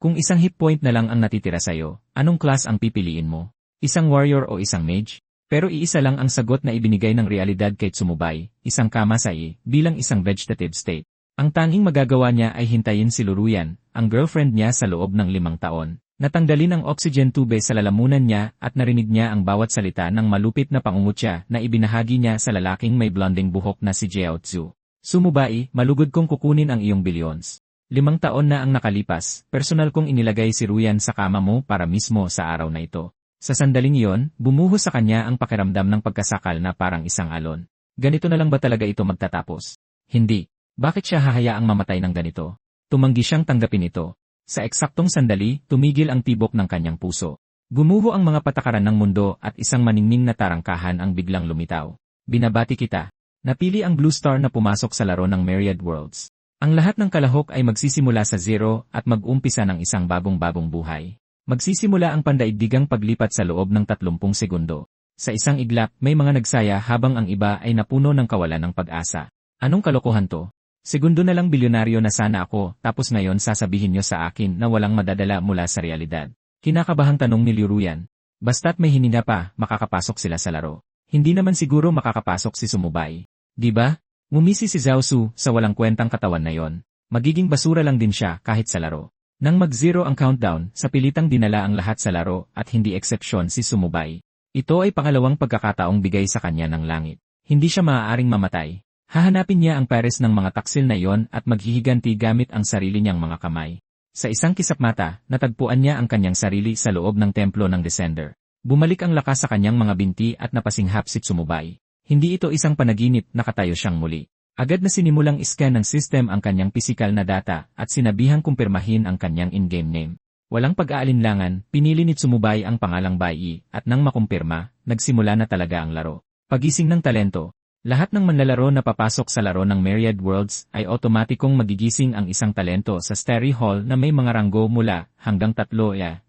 Kung isang hit point na lang ang natitira sa'yo, anong class ang pipiliin mo? Isang warrior o isang mage? Pero iisa lang ang sagot na ibinigay ng realidad kay Tsumubay, isang Kamasai, bilang isang vegetative state. Ang tanging magagawa niya ay hintayin si Luruyan, ang girlfriend niya sa loob ng 5 taon. Natanggalin ang oxygen tube sa lalamunan niya at narinig niya ang bawat salita ng malupit na pangungutya na ibinahagi niya sa lalaking may blonding buhok na si Jiaotzu. Tsumubay, malugod kong kukunin ang iyong billions. 5 taon na ang nakalipas, personal kong inilagay si Ruyan sa kama mo para mismo sa araw na ito. Sa sandaling iyon, bumuhos sa kanya ang pakiramdam ng pagkasakal na parang isang alon. Ganito na lang ba talaga ito magtatapos? Hindi. Bakit siya hahayaang mamatay ng ganito? Tumanggi siyang tanggapin ito. Sa eksaktong sandali, tumigil ang tibok ng kanyang puso. Gumuho ang mga patakaran ng mundo at isang maningning na tarangkahan ang biglang lumitaw. Binabati kita. Napili ang Blue Star na pumasok sa laro ng Myriad Worlds. Ang lahat ng kalahok ay magsisimula sa zero at mag-umpisa ng isang bagong-bagong buhay. Magsisimula ang pandaigdigang paglipat sa loob ng 30 segundo. Sa isang iglap, may mga nagsaya habang ang iba ay napuno ng kawalan ng pag-asa. Anong kalokohan to? Segundo na lang bilyonaryo na sana ako, tapos ngayon sasabihin niyo sa akin na walang madadala mula sa realidad. Kinakabahang tanong ni Liuruyan. Basta't may hininga pa, makakapasok sila sa laro. Hindi naman siguro makakapasok si Tsumubay. Diba? Ngumisi si Jiaozu sa walang kwentang katawan na yon. Magiging basura lang din siya kahit sa laro. Nang mag-zero ang countdown, sa pilitang dinala ang lahat sa laro at hindi eksepsyon si Tsumubay. Ito ay pangalawang pagkakataong bigay sa kanya ng langit. Hindi siya maaaring mamatay. Hahanapin niya ang pares ng mga taksil na iyon at maghihiganti gamit ang sarili niyang mga kamay. Sa isang kisap mata, natagpuan niya ang kanyang sarili sa loob ng templo ng Descender. Bumalik ang lakas sa kanyang mga binti at napasinghap si Tsumubay. Hindi ito isang panaginip, nakatayo siyang muli. Agad na sinimulang iscan ng system ang kanyang pisikal na data at sinabihang kumpirmahin ang kanyang in-game name. Walang pag-aalinlangan, pinili ni Tsumubay ang pangalang Bai at nang makumpirma, nagsimula na talaga ang laro. Pagising ng talento. Lahat ng manlalaro na papasok sa laro ng Myriad Worlds ay otomatikong magigising ang isang talento sa Starry Hall na may mga ranggo mula hanggang 3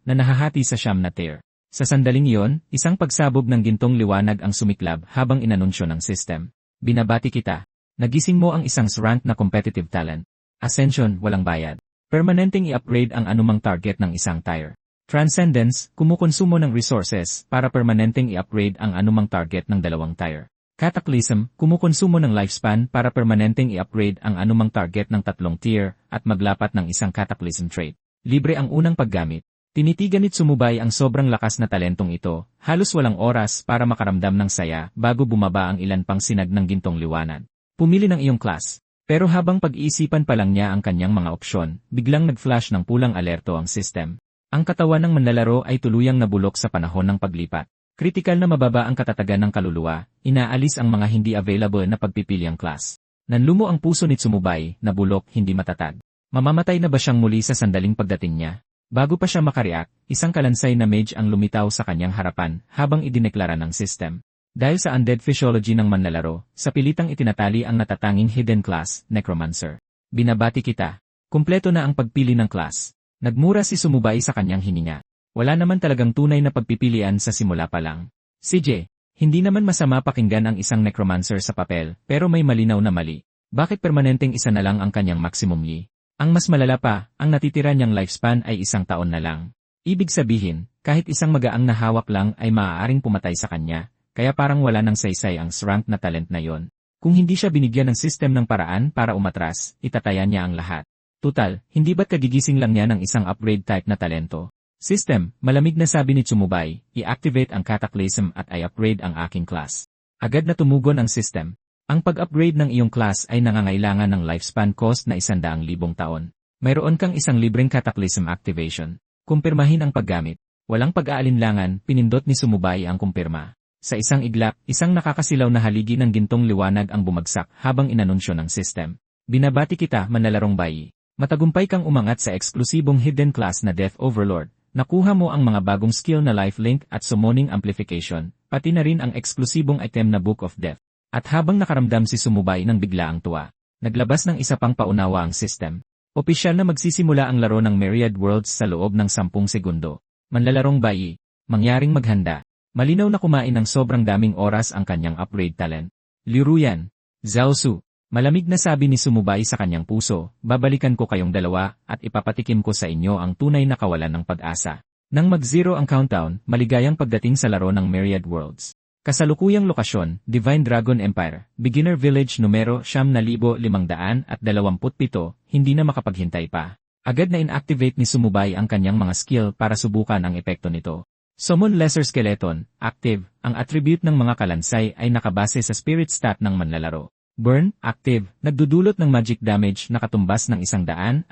na nahahati sa 9 na tier. Sa sandaling iyon, isang pagsabog ng gintong liwanag ang sumiklab habang inanunsyo ng system. Binabati kita. Nagising mo ang isang rank na competitive talent. Ascension, walang bayad. Permanenteng i-upgrade ang anumang target ng isang tier. Transcendence, kumukonsumo ng resources para permanenteng i-upgrade ang anumang target ng 2 tier. Cataclysm, kumukonsumo ng lifespan para permanenteng i-upgrade ang anumang target ng 3 tier at maglapat ng isang Cataclysm trait. Libre ang unang paggamit. Tinitigan ni Tsumubay ang sobrang lakas na talentong ito, halos walang oras para makaramdam ng saya bago bumaba ang ilan pang sinag ng gintong liwanag. Pumili ng iyong class. Pero habang pag-iisipan pa lang niya ang kanyang mga opsyon, biglang nag-flash ng pulang alerto ang system. Ang katawan ng manlalaro ay tuluyang nabulok sa panahon ng paglipat. Kritikal na mababa ang katatagan ng kaluluwa, inaalis ang mga hindi available na pagpipiliang class. Nanlumo ang puso ni Tsumubay, nabulok, hindi matatag. Mamamatay na ba siyang muli sa sandaling pagdating niya? Bago pa siya makareact, isang kalansay na mage ang lumitaw sa kanyang harapan habang idineklara ng system. Dahil sa undead physiology ng manlalaro, sa pilitang itinatali ang natatanging hidden class, Necromancer. Binabati kita. Kumpleto na ang pagpili ng class. Nagmura si Tsumubay sa kanyang hininga. Wala naman talagang tunay na pagpipilian sa simula pa lang. CJ, hindi naman masama pakinggan ang isang necromancer sa papel, pero may malinaw na mali. Bakit permanenteng isa na lang ang kanyang maximum yi? Ang mas malala pa, ang natitira niyang lifespan ay 1 taon na lang. Ibig sabihin, kahit isang magaang na hawak lang ay maaaring pumatay sa kanya, kaya parang wala nang saysay ang rank na talent na yon. Kung hindi siya binigyan ng system ng paraan para umatras, itataya niya ang lahat. Tutal, hindi ba't kagigising lang niya ng isang upgrade type na talento? System, malamig na sabi ni Tsumubay, i-activate ang Cataclysm at i-upgrade ang aking class. Agad na tumugon ang system. Ang pag-upgrade ng iyong class ay nangangailangan ng lifespan cost na 100,000 taon. Mayroon kang isang libreng Cataclysm activation. Kumpirmahin ang paggamit. Walang pag-aalinlangan, pinindot ni Tsumubay ang kumpirma. Sa isang iglap, isang nakakasilaw na haligi ng gintong liwanag ang bumagsak habang inanunsyo ng system. Binabati kita, manlalarong Bai. Matagumpay kang umangat sa eksklusibong hidden class na Death Overlord. Nakuha mo ang mga bagong skill na lifelink at summoning amplification, pati na rin ang eksklusibong item na Book of Death. At habang nakaramdam si Tsumubay ng biglaang tuwa, naglabas ng isa pang paunawa ang system. Opisyal na magsisimula ang laro ng Myriad Worlds sa loob ng 10 segundo. Manlalarong Bai, mangyaring maghanda. Malinaw na kumain ng sobrang daming oras ang kanyang upgrade talent. Liuruyan, Jiaozu, Malamig na sabi ni Sumubay sa kanyang puso, babalikan ko kayong dalawa at ipapatikim ko sa inyo ang tunay na kawalan ng pag-asa. Nang mag-zero ang countdown, maligayang pagdating sa laro ng Myriad Worlds. Kasalukuyang lokasyon, Divine Dragon Empire, Beginner Village numero 9,527, hindi na makapaghintay pa. Agad na inactivate ni Sumubay ang kanyang mga skill para subukan ang epekto nito. Summon Lesser Skeleton, active, ang attribute ng mga kalansay ay nakabase sa spirit stat ng manlalaro. Burn, active, nagdudulot ng magic damage na katumbas ng 150%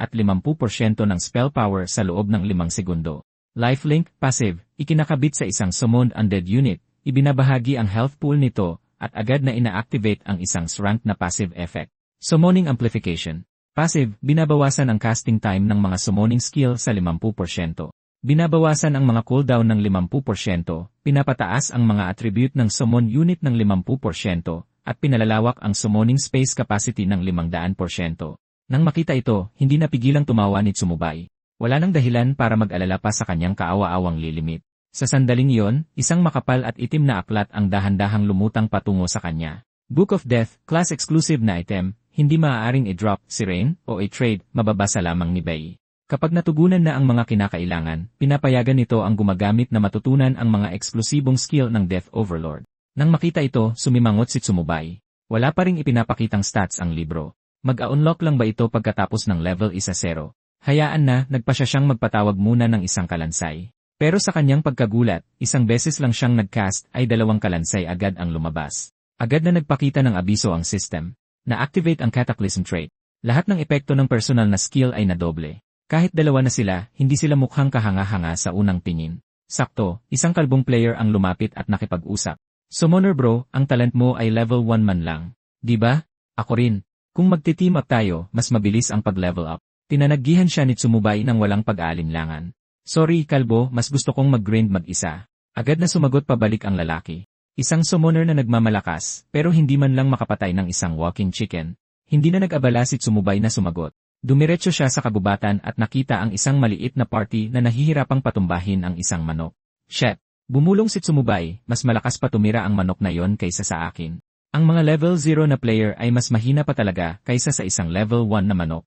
ng spell power sa loob ng 5 segundo. Lifelink, passive, ikinakabit sa isang summoned undead unit, ibinabahagi ang health pool nito, at agad na ina-activate ang isang rank na passive effect. Summoning Amplification. Passive, binabawasan ang casting time ng mga summoning skill sa 50%. Binabawasan ang mga cooldown ng 50%, pinapataas ang mga attribute ng summon unit ng 50%, at pinalalawak ang summoning space capacity ng 500%. Nang makita ito, hindi napigilang tumawa ni Sumubay. Wala nang dahilan para mag-alala pa sa kanyang kaawa-awang lilimit. Sa sandaling iyon, isang makapal at itim na aklat ang dahan-dahang lumutang patungo sa kanya. Book of Death, class-exclusive na item, hindi maaaring i-drop, sirain, o i-trade, mababasa lamang ni Bai. Kapag natugunan na ang mga kinakailangan, pinapayagan nito ang gumagamit na matutunan ang mga eksklusibong skill ng Death Overlord. Nang makita ito, sumimangot si Sumubay. Wala pa ring ipinapakitang stats ang libro. Mag-a-unlock lang ba ito pagkatapos ng level 1-0? Hayaan na, nagpasya siyang magpatawag muna ng isang kalansay. Pero sa kanyang pagkagulat, isang beses lang siyang nag-cast ay 2 kalansay agad ang lumabas. Agad na nagpakita ng abiso ang system. Na-activate ang Cataclysm trait. Lahat ng epekto ng personal na skill ay nadoble. Kahit 2 na sila, hindi sila mukhang kahanga-hanga sa unang tingin. Sakto, isang kalbong player ang lumapit at nakipag-usap. Summoner bro, ang talent mo ay level 1 man lang. Diba? Ako rin. Kung magti-team up tayo, mas mabilis ang pag-level up. Tinanaggihan siya ni Sumubay ng walang pag-aalinlangan. Sorry kalbo, mas gusto kong mag-grind mag-isa. Agad na sumagot pabalik ang lalaki. Isang summoner na nagmamalakas, pero hindi man lang makapatay ng isang walking chicken. Hindi na nag-abala si Sumubay na sumagot. Dumiretso siya sa kagubatan at nakita ang isang maliit na party na nahihirapang patumbahin ang isang manok. Shit! Bumulong si Sumubay, mas malakas pa tumira ang manok na yon kaysa sa akin. Ang mga level 0 na player ay mas mahina pa talaga kaysa sa isang level 1 na manok.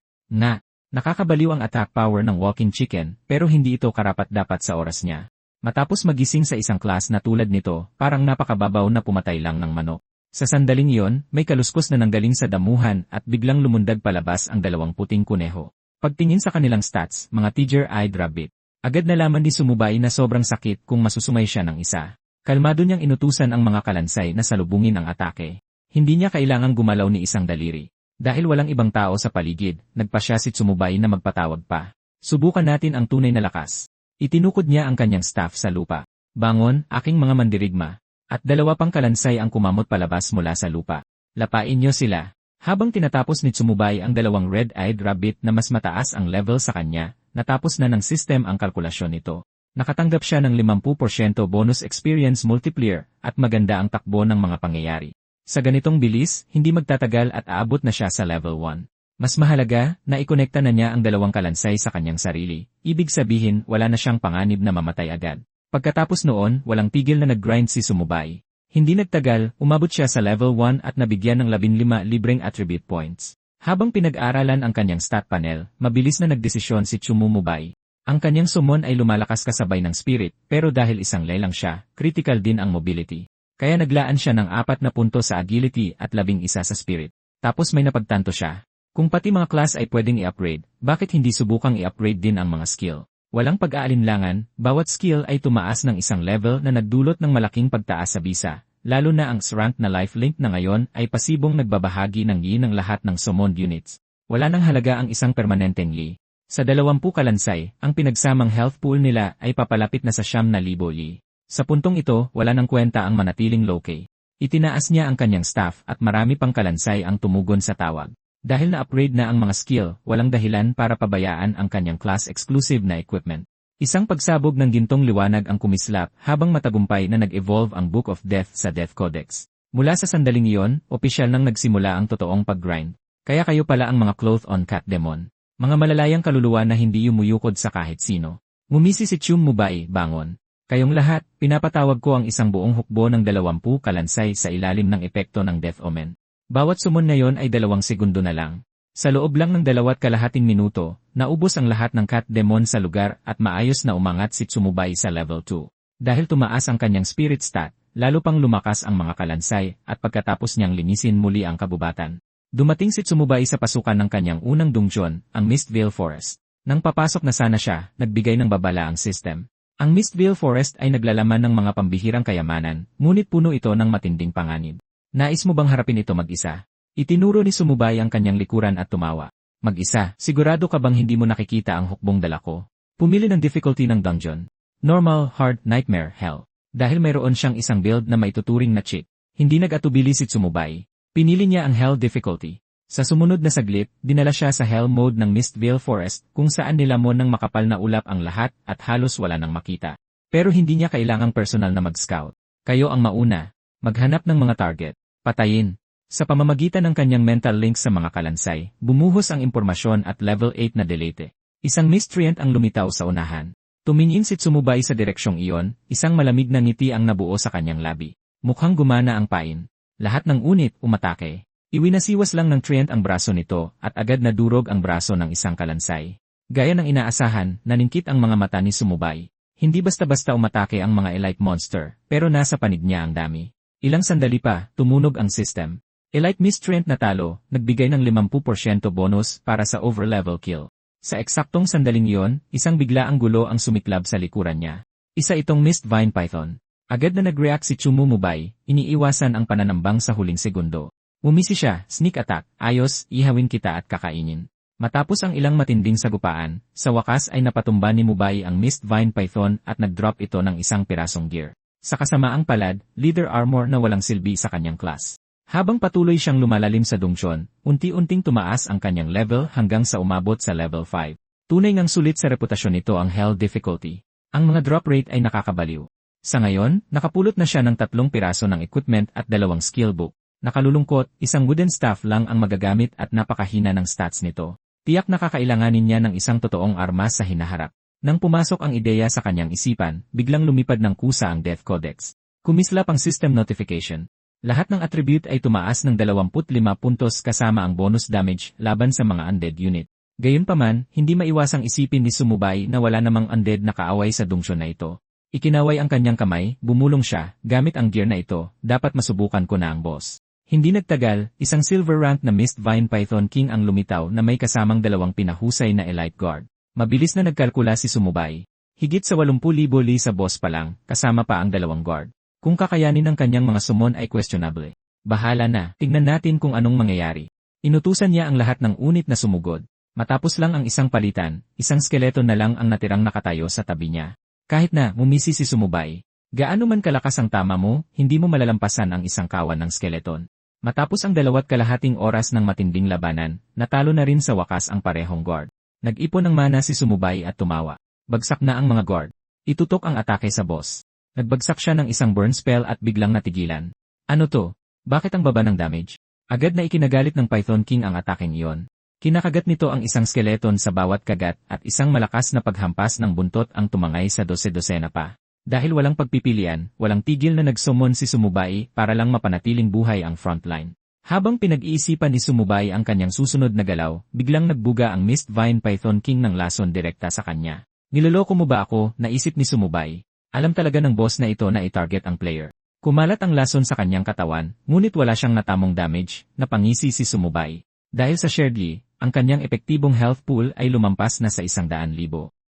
Nakakabaliw ang attack power ng walking chicken, pero hindi ito karapat-dapat sa oras niya. Matapos magising sa isang class na tulad nito, parang napakababaw na pumatay lang ng manok. Sa sandaling iyon, may kaluskos na nanggaling sa damuhan at biglang lumundag palabas ang 2 puting kuneho. Pagtingin sa kanilang stats, mga tiger-eyed rabbit. Agad nalaman ni Sumubay na sobrang sakit kung masusumay siya ng isa. Kalmado niyang inutusan ang mga kalansay na salubungin ang atake. Hindi niya kailangang gumalaw ni isang daliri. Dahil walang ibang tao sa paligid, nagpasya si Sumubay na magpatawag pa. Subukan natin ang tunay na lakas. Itinukod niya ang kanyang staff sa lupa. Bangon, aking mga mandirigma. At 2 pang kalansay ang kumamot palabas mula sa lupa. Lapain niyo sila. Habang tinatapos ni Sumubay ang 2 red-eyed rabbit na mas mataas ang level sa kanya, natapos na ng system ang kalkulasyon nito. Nakatanggap siya ng 50% bonus experience multiplier at maganda ang takbo ng mga pangyayari. Sa ganitong bilis, hindi magtatagal at aabot na siya sa level 1. Mas mahalaga, naikonekta na niya ang 2 kalansay sa kanyang sarili. Ibig sabihin, wala na siyang panganib na mamatay agad. Pagkatapos noon, walang tigil na nag-grind si Sumubay. Hindi nagtagal, umabot siya sa level 1 at nabigyan ng 15 libreng attribute points. Habang pinag-aaralan ang kanyang stat panel, mabilis na nagdesisyon si Sumubay. Ang kanyang summon ay lumalakas kasabay ng spirit, pero dahil isang lelang siya, critical din ang mobility. Kaya naglaan siya ng 4 na punto sa agility at 11 sa spirit. Tapos may napagtanto siya. Kung pati mga class ay pwedeng i-upgrade, bakit hindi subukang i-upgrade din ang mga skill? Walang pag-aalinlangan, bawat skill ay tumaas ng isang level na nagdulot ng malaking pagtaas sa bisa, lalo na ang rank na lifelink na ngayon ay pasibong nagbabahagi ng yi ng lahat ng summoned units. Wala nang halaga ang isang permanenteng yi. Sa 20 kalansay, ang pinagsamang health pool nila ay papalapit na sa 9,000 yi. Sa puntong ito, wala nang kwenta ang manatiling low-key. Itinaas niya ang kanyang staff at marami pang kalansay ang tumugon sa tawag. Dahil na-upgrade na ang mga skill, walang dahilan para pabayaan ang kanyang class-exclusive na equipment. Isang pagsabog ng gintong liwanag ang kumislap habang matagumpay na nag-evolve ang Book of Death sa Death Codex. Mula sa sandaling iyon, opisyal nang nagsimula ang totoong pag-grind. Kaya kayo pala ang mga cloth-on cat demon. Mga malalayang kaluluwa na hindi yumuyukod sa kahit sino. Ngumisi si Sumubay, bangon. Kayong lahat, pinapatawag ko ang isang buong hukbo ng 20 kalansay sa ilalim ng epekto ng Death Omen. Bawat summon ngayon ay 2 segundo na lang. Sa loob lang ng 2.5 minuto, naubos ang lahat ng cat demon sa lugar at maayos na umangat si Tsumubay sa level 2. Dahil tumaas ang kanyang spirit stat, lalo pang lumakas ang mga kalansay at pagkatapos niyang linisin muli ang kabubatan. Dumating si Tsumubay sa pasukan ng kanyang unang dungeon, ang Mistvale Forest. Nang papasok na sana siya, nagbigay ng babala ang system. Ang Mistvale Forest ay naglalaman ng mga pambihirang kayamanan, ngunit puno ito ng matinding panganib. Nais mo bang harapin ito mag-isa? Itinuro ni Tsumubay ang kanyang likuran at tumawa. Mag-isa, sigurado ka bang hindi mo nakikita ang hukbong dala ko? Pumili ng difficulty ng dungeon. Normal, hard, nightmare, hell. Dahil mayroon siyang isang build na maituturing na cheat, hindi nag-atubili si Tsumubay. Pinili niya ang hell difficulty. Sa sumunod na saglit, dinala siya sa hell mode ng Mistvale Forest kung saan nilamon ng makapal na ulap ang lahat at halos wala nang makita. Pero hindi niya kailangang personal na mag-scout. Kayo ang mauna. Maghanap ng mga target. Patayin. Sa pamamagitan ng kanyang mental links sa mga kalansay, bumuhos ang impormasyon at level 8 na delete. Isang miscreant ang lumitaw sa unahan. Tumingin si Tsumubay sa direksyong iyon, isang malamig na ngiti ang nabuo sa kanyang labi. Mukhang gumana ang pain. Lahat ng unit umatake. Iwinasiwas lang ng treant ang braso nito at agad nadurog ang braso ng isang kalansay. Gaya ng inaasahan, naningkit ang mga mata ni Tsumubay. Hindi basta-basta umatake ang mga elite monster, pero nasa panig niya ang dami. Ilang sandali pa, tumunog ang system. Elite Miscreant na talo, nagbigay ng 50% bonus para sa overlevel kill. Sa eksaktong sandaling iyon, isang biglaang gulo ang sumiklab sa likuran niya. Isa itong Mist Vine Python. Agad na nag-react si Tsumubay, iniiwasan ang pananambang sa huling segundo. Umisi siya, sneak attack, ayos, ihawin kita at kakainin. Matapos ang ilang matinding sagupaan, sa wakas ay napatumba ni Mubay ang Mist Vine Python at nag-drop ito ng isang pirasong gear. Sa kasamaang palad, leather armor na walang silbi sa kanyang class. Habang patuloy siyang lumalalim sa dungeon, unti-unting tumaas ang kanyang level hanggang sa umabot sa level 5. Tunay ngang sulit sa reputasyon nito ang hell difficulty. Ang mga drop rate ay nakakabaliw. Sa ngayon, nakapulot na siya ng 3 piraso ng equipment at 2 skill book. Nakalulungkot, isang wooden staff lang ang magagamit at napakahina ng stats nito. Tiyak na kakailanganin niya ng isang totoong armas sa hinaharap. Nang pumasok ang ideya sa kanyang isipan, biglang lumipad ng kusa ang Death Codex. Kumislap ang system notification. Lahat ng attribute ay tumaas ng 25 puntos kasama ang bonus damage laban sa mga undead unit. Gayunpaman, hindi maiwasang isipin ni Tsumubay na wala namang undead na kaaway sa dungeon na ito. Ikinaway ang kanyang kamay, bumulong siya, gamit ang gear na ito, dapat masubukan ko na ang boss. Hindi nagtagal, isang silver rank na Mist Vine Python King ang lumitaw na may kasamang 2 pinahusay na elite guard. Mabilis na nagkalkula si Tsumubay. Higit sa 80,000 li sa boss pa lang, kasama pa ang 2 guard. Kung kakayanin ng kanyang mga summon ay questionable. Bahala na, tignan natin kung anong mangyayari. Inutusan niya ang lahat ng unit na sumugod. Matapos lang ang isang palitan, isang skeleton na lang ang natirang nakatayo sa tabi niya. Kahit na, mumisi si Tsumubay. Gaano man kalakas ang tama mo, hindi mo malalampasan ang isang kawan ng skeleton. Matapos ang 2.5 oras ng matinding labanan, natalo na rin sa wakas ang parehong guard. Nag-ipon ng mana si Tsumubay at tumawa. Bagsak na ang mga guard. Itutok ang atake sa boss. Nagbagsak siya ng isang burn spell at biglang natigilan. Ano to? Bakit ang baba ng damage? Agad na ikinagalit ng Python King ang ataking iyon. Kinakagat nito ang isang skeleton sa bawat kagat at isang malakas na paghampas ng buntot ang tumangay sa 12 pa. Dahil walang pagpipilian, walang tigil na nag-summon si Tsumubay para lang mapanatiling buhay ang frontline. Habang pinag-iisipan ni Tsumubay ang kanyang susunod na galaw, biglang nagbuga ang Mist Vine Python King ng lason direkta sa kanya. Niloloko mo ba ako? Naisip ni Tsumubay. Alam talaga ng boss na ito na i-target ang player. Kumalat ang lason sa kanyang katawan, ngunit wala siyang natamong damage, napangisi si Tsumubay. Dahil sa shared Li, ang kanyang epektibong health pool ay lumampas na sa 100,000.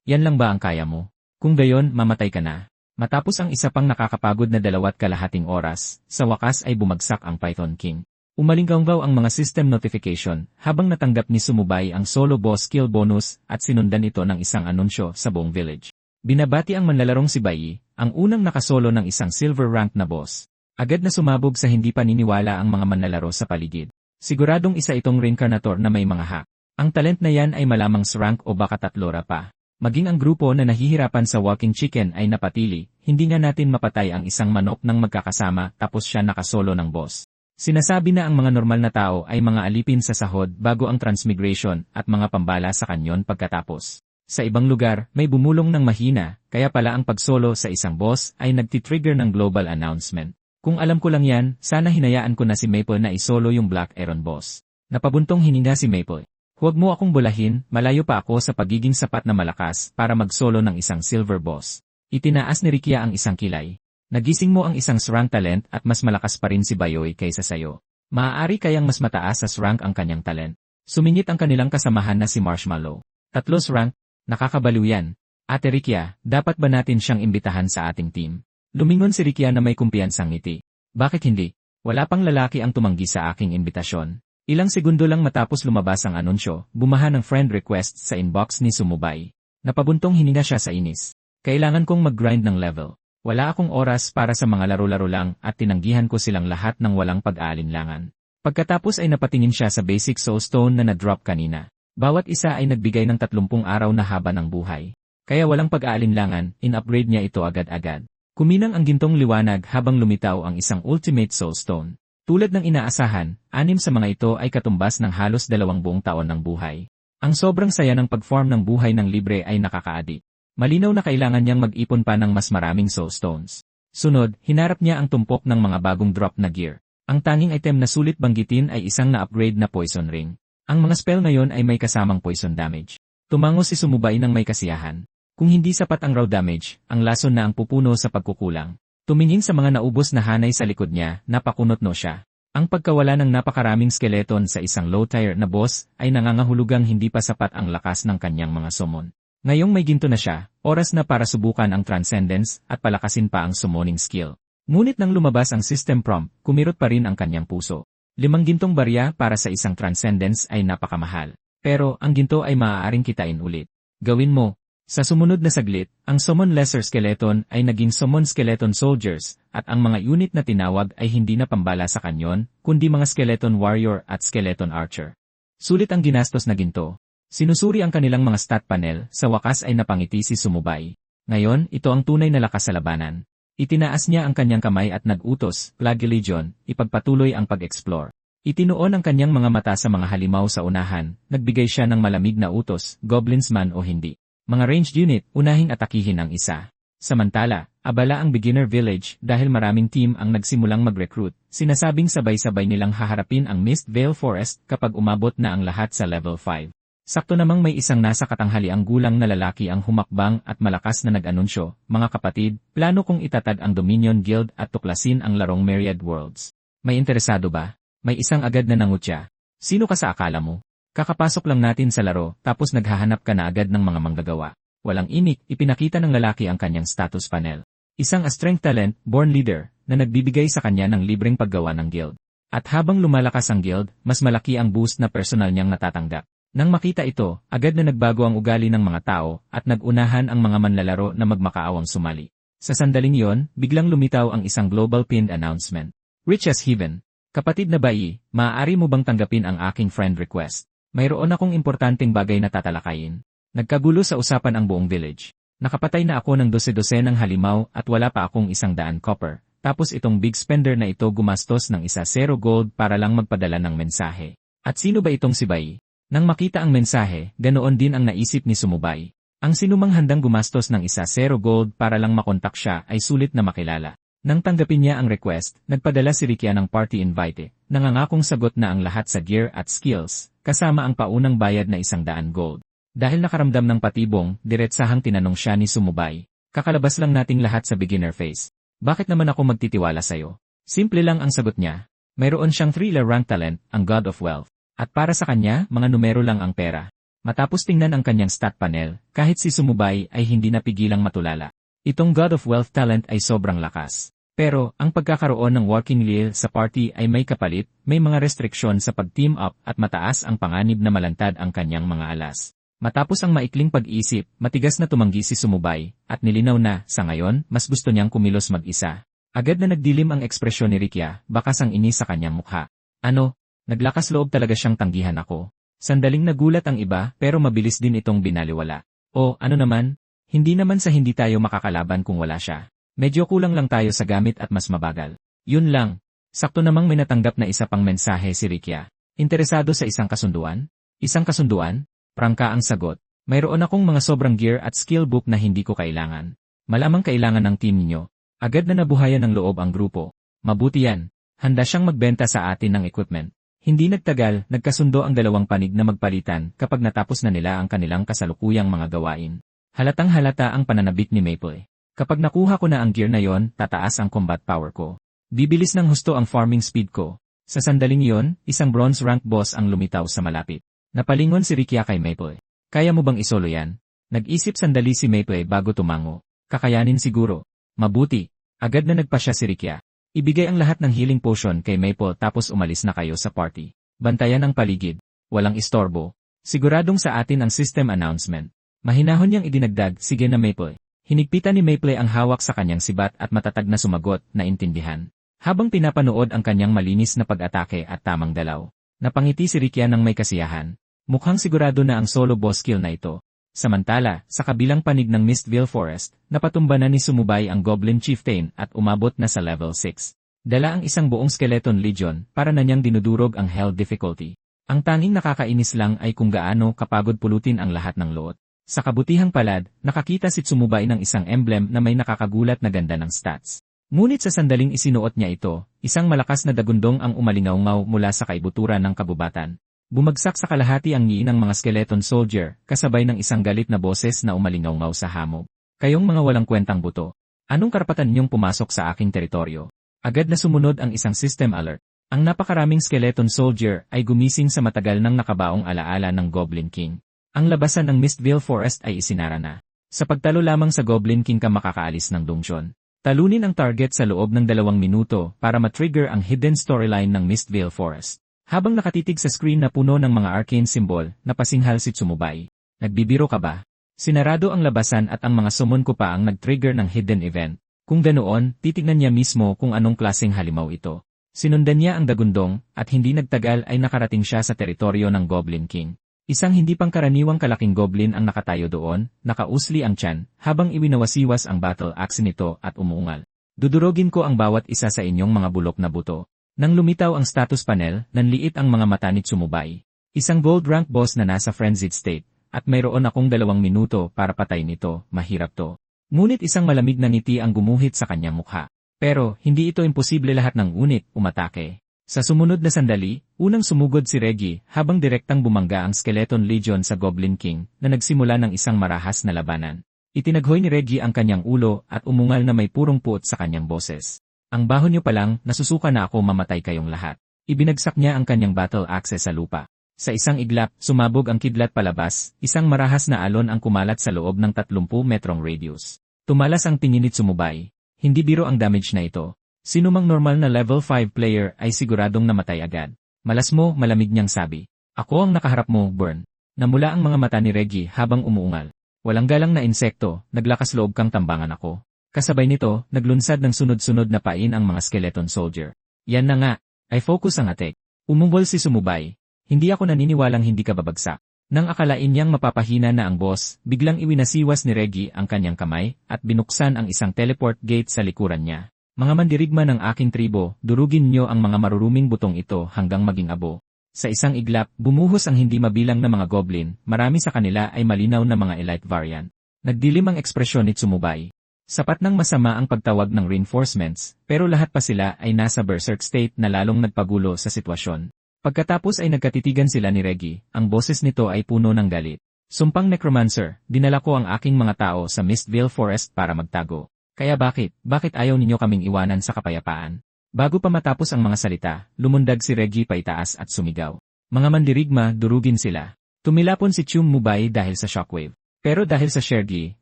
Yan lang ba ang kaya mo? Kung gayon, mamatay ka na. Matapos ang isa pang nakakapagod na 2.5 oras, sa wakas ay bumagsak ang Python King. Umalinggaw ang mga system notification habang natanggap ni Tsumubay ang solo boss kill bonus at sinundan ito ng isang anunsyo sa buong village. Binabati ang manlalarong si Bai, ang unang nakasolo ng isang silver rank na boss. Agad na sumabog sa hindi paniniwala ang mga manlalaro sa paligid. Siguradong isa itong reincarnator na may mga hack. Ang talent na yan ay malamang sa rank o baka 3 pa. Maging ang grupo na nahihirapan sa walking chicken ay napatili, hindi nga natin mapatay ang isang manok ng magkakasama tapos siya nakasolo ng boss. Sinasabi na ang mga normal na tao ay mga alipin sa sahod bago ang transmigration at mga pambala sa kanyon pagkatapos. Sa ibang lugar, may bumulong ng mahina, kaya pala ang pagsolo sa isang boss ay nagtitrigger ng global announcement. Kung alam ko lang yan, sana hinayaan ko na si Maple na isolo yung Black Aaron boss. Napabuntong hininga si Maple. Huwag mo akong bulahin, malayo pa ako sa pagiging sapat na malakas para mag-solo ng isang silver boss. Itinaas ni Rikia ang isang kilay. Nagising mo ang isang rank talent at mas malakas pa rin si Bayoy kaysa sayo. Maaari kayang mas mataas sa rank ang kanyang talent. Sumingit ang kanilang kasamahan na si Marshmallow. 3 rank, nakakabaliw yan. Ate Rikia, dapat ba natin siyang imbitahan sa ating team? Lumingon si Rikia na may kumpiyansang ngiti. Bakit hindi? Wala pang lalaki ang tumanggi sa aking imbitasyon. Ilang segundo lang matapos lumabas ang anunsyo, bumaha ng friend request sa inbox ni Sumubay. Napabuntong hininga siya sa inis. Kailangan kong mag-grind ng level. Wala akong oras para sa mga laro-laro lang at tinanggihan ko silang lahat ng walang pag-aalinlangan. Pagkatapos ay napatingin siya sa basic soulstone na na-drop kanina. Bawat isa ay nagbigay ng 30 araw na haba ng buhay. Kaya walang pag-aalinlangan, in-upgrade niya ito agad-agad. Kuminang ang gintong liwanag habang lumitaw ang isang ultimate soulstone. Tulad ng inaasahan, 6 sa mga ito ay katumbas ng halos 2 buong taon ng buhay. Ang sobrang saya ng pag-farm ng buhay ng libre ay nakaka-addict. Malinaw na kailangan niyang mag-ipon pa ng mas maraming soulstones. Sunod, hinarap niya ang tumpok ng mga bagong drop na gear. Ang tanging item na sulit banggitin ay isang na-upgrade na poison ring. Ang mga spell ngayon ay may kasamang poison damage. Tumango si Sumubay ng may kasiyahan. Kung hindi sapat ang raw damage, ang lason na ang pupuno sa pagkukulang. Tumingin sa mga naubos na hanay sa likod niya, napakunot-no siya. Ang pagkawala ng napakaraming skeleton sa isang low-tier na boss ay nangangahulugang hindi pa sapat ang lakas ng kanyang mga summon. Ngayong may ginto na siya, oras na para subukan ang Transcendence at palakasin pa ang summoning skill. Ngunit nang lumabas ang system prompt, kumirot pa rin ang kanyang puso. 5 gintong barya para sa isang Transcendence ay napakamahal. Pero ang ginto ay maaaring kitain ulit. Gawin mo. Sa sumunod na saglit, ang Summon Lesser Skeleton ay naging Summon Skeleton Soldiers at ang mga unit na tinawag ay hindi na pambala sa kanyon, kundi mga Skeleton Warrior at Skeleton Archer. Sulit ang ginastos na ginto. Sinusuri ang kanilang mga stat panel, sa wakas ay napangiti si Sumubay. Ngayon, ito ang tunay na lakas sa labanan. Itinaas niya ang kanyang kamay at nag-utos, Plague Legion, ipagpatuloy ang pag-explore. Itinuon ang kanyang mga mata sa mga halimaw sa unahan, nagbigay siya ng malamig na utos, goblins man o hindi. Mga ranged unit, unahing atakihin ang isa. Samantala, abala ang beginner village dahil maraming team ang nagsimulang mag-recruit, sinasabing sabay-sabay nilang haharapin ang Mist Vale Forest kapag umabot na ang lahat sa level 5. Sakto namang may isang nasa katanghaliang gulang na lalaki ang humakbang at malakas na nag-anunsyo, mga kapatid, plano kong itatag ang Dominion Guild at tuklasin ang larong Myriad Worlds. May interesado ba? May isang agad na nangutya. Sino ka sa akala mo? Kakapasok lang natin sa laro, tapos naghahanap ka na agad ng mga manggagawa. Walang imik, ipinakita ng lalaki ang kanyang status panel. Isang strength talent, born leader, na nagbibigay sa kanya ng libreng paggawa ng guild. At habang lumalakas ang guild, mas malaki ang boost na personal niyang natatanggap. Nang makita ito, agad na nagbago ang ugali ng mga tao at nagunahan ang mga manlalaro na magmakaawang sumali. Sa sandaling yon, biglang lumitaw ang isang global pinned announcement. Rich as Heaven. Kapatid na Bai, maaari mo bang tanggapin ang aking friend request? Mayroon akong importanteng bagay na tatalakayin. Nagkagulo sa usapan ang buong village. Nakapatay na ako ng 12 ng halimaw at wala pa akong 100 copper. Tapos itong big spender na ito gumastos ng 0 gold para lang magpadala ng mensahe. At sino ba itong si Bai? Nang makita ang mensahe, ganoon din ang naisip ni Sumubay. Ang sinumang handang gumastos ng 0 gold para lang makontak siya ay sulit na makilala. Nang tanggapin niya ang request, nagpadala si Rikia ng party invite, nangangakong sagot na ang lahat sa gear at skills, kasama ang paunang bayad na 100 gold. Dahil nakaramdam ng patibong, diretsahang tinanong siya ni Sumubay. Kakalabas lang nating lahat sa beginner phase. Bakit naman ako magtitiwala sa'yo? Simple lang ang sagot niya. Mayroon siyang 3-level rank talent, ang God of Wealth. At para sa kanya, mga numero lang ang pera. Matapos tingnan ang kanyang stat panel, kahit si Sumubay ay hindi napigilang matulala. Itong God of Wealth talent ay sobrang lakas. Pero, ang pagkakaroon ng working lil sa party ay may kapalit, may mga restriksyon sa pag-team up at mataas ang panganib na malantad ang kanyang mga alas. Matapos ang maikling pag-isip, matigas na tumanggi si Sumubay, at nilinaw na, sa ngayon, mas gusto niyang kumilos mag-isa. Agad na nagdilim ang ekspresyon ni Rikia, bakas ang inis sa kanyang mukha. Ano? Naglakas loob talaga siyang tanggihan ako. Sandaling nagulat ang iba pero mabilis din itong binaliwala. O ano naman? Hindi naman sa hindi tayo makakalaban kung wala siya. Medyo kulang lang tayo sa gamit at mas mabagal. Yun lang. Sakto namang may natanggap na isa pang mensahe si Rikia. Interesado sa isang kasunduan? Isang kasunduan? Prangka ang sagot. Mayroon akong mga sobrang gear at skill book na hindi ko kailangan. Malamang kailangan ng team ninyo. Agad na nabuhayan ng loob ang grupo. Mabuti yan. Handa siyang magbenta sa atin ng equipment. Hindi nagtagal, nagkasundo ang dalawang panig na magpalitan kapag natapos na nila ang kanilang kasalukuyang mga gawain. Halatang halata ang pananabik ni Maple. Kapag nakuha ko na ang gear na yon, tataas ang combat power ko. Bibilis ng husto ang farming speed ko. Sa sandaling yon, isang bronze rank boss ang lumitaw sa malapit. Napalingon si Rikia kay Maple. Kaya mo bang isolo yan? Nag-isip sandali si Maple bago tumango. Kakayanin siguro. Mabuti. Agad na nagpa siya si Rikia. Ibigay ang lahat ng healing potion kay Maple tapos umalis na kayo sa party. Bantayan ang paligid. Walang istorbo. Siguradong sa atin ang system announcement. Mahinahon niyang idinagdag, sige na Maple. Hinigpitan ni Maple ang hawak sa kanyang sibat at matatag na sumagot, naintindihan. Habang pinapanood ang kanyang malinis na pag-atake at tamang dalaw. Napangiti si Rikia ng may kasiyahan. Mukhang sigurado na ang solo boss kill na ito. Samantala, sa kabilang panig ng Mistville Forest, napatumba na ni Sumubay ang Goblin Chieftain at umabot na sa level 6. Dala ang isang buong Skeleton Legion para na niyang dinudurog ang Hell difficulty. Ang tanging nakakainis lang ay kung gaano kapagod pulutin ang lahat ng loot. Sa kabutihang palad, nakakita si Sumubay ng isang emblem na may nakakagulat na ganda ng stats. Ngunit sa sandaling isinuot niya ito, isang malakas na dagundong ang umalingaw-ngaw mula sa kaibuturan ng kabubatan. Bumagsak sa kalahati ang ngii ng mga skeleton soldier, kasabay ng isang galit na boses na umalingaw-ngaw sa hamog. Kayong mga walang kwentang buto. Anong karapatan niyong pumasok sa aking teritoryo? Agad na sumunod ang isang system alert. Ang napakaraming skeleton soldier ay gumising sa matagal ng nakabaong alaala ng Goblin King. Ang labasan ng Mistville Forest ay isinara na. Sa pagtalo lamang sa Goblin King ka makakaalis ng dungsyon. Talunin ang target sa loob ng 2 minuto para matrigger ang hidden storyline ng Mistville Forest. Habang nakatitig sa screen na puno ng mga arcane symbol, napasinghal si Sumubay. Nagbibiro ka ba? Sinarado ang labasan at ang mga summon ko pa ang nag-trigger ng hidden event. Kung ganoon, titignan niya mismo kung anong klaseng halimaw ito. Sinundan niya ang dagundong, at hindi nagtagal ay nakarating siya sa teritoryo ng Goblin King. Isang hindi pangkaraniwang kalaking goblin ang nakatayo doon, nakausli ang tiyan, habang iwinawasiwas ang battle axe nito at umuungal. Dudurogin ko ang bawat isa sa inyong mga bulok na buto. Nang lumitaw ang status panel, nanliit ang mga mata ni Sumubay. Isang gold rank boss na nasa frenzied state, at mayroon akong 2 minuto para patayin ito, mahirap to. Ngunit isang malamig na ngiti ang gumuhit sa kanyang mukha. Pero, hindi ito imposible lahat ng unit, umatake. Sa sumunod na sandali, unang sumugod si Reggie habang direktang bumangga ang Skeleton Legion sa Goblin King na nagsimula ng isang marahas na labanan. Itinaghoy ni Reggie ang kanyang ulo at umungal na may purong puot sa kanyang boses. Ang baho niyo pa lang, nasusuka na ako mamatay kayong lahat. Ibinagsak niya ang kanyang battle axe sa lupa. Sa isang iglap, sumabog ang kidlat palabas, isang marahas na alon ang kumalat sa loob ng 30 metrong radius. Tumalas ang tingin ni Sumubay. Hindi biro ang damage na ito. Sinumang normal na level 5 player ay siguradong namatay agad. Malas mo, malamig niyang sabi. Ako ang nakaharap mo, Burn. Namula ang mga mata ni Reggie habang umuungal. Walang galang na insekto, naglakas loob kang tambangan ako. Kasabay nito, naglunsad ng sunod-sunod na pain ang mga skeleton soldier. Yan na nga, ay focus ang attack. Umumbol si Sumubay. Hindi ako naniniwalang hindi ka babagsak. Nang akalain niyang mapapahina na ang boss, biglang iwinasiwas ni Reggie ang kanyang kamay at binuksan ang isang teleport gate sa likuran niya. Mga mandirigma ng aking tribo, durugin niyo ang mga maruruming butong ito hanggang maging abo. Sa isang iglap, bumuhos ang hindi mabilang na mga goblin, marami sa kanila ay malinaw na mga elite variant. Nagdilim ang ekspresyon ni Sumubay. Sapat ng masama ang pagtawag ng reinforcements, pero lahat pa sila ay nasa berserk state na lalong nagpagulo sa sitwasyon. Pagkatapos ay nagkatitigan sila ni Reggie, ang boses nito ay puno ng galit. Sumpang necromancer, dinala ko ang aking mga tao sa Mistville Forest para magtago. Kaya bakit ayaw ninyo kaming iwanan sa kapayapaan? Bago pa matapos ang mga salita, lumundag si Reggie paitaas at sumigaw. Mga mandirigma, durugin sila. Tumilapon si Sumubay dahil sa shockwave. Pero dahil sa Shergi,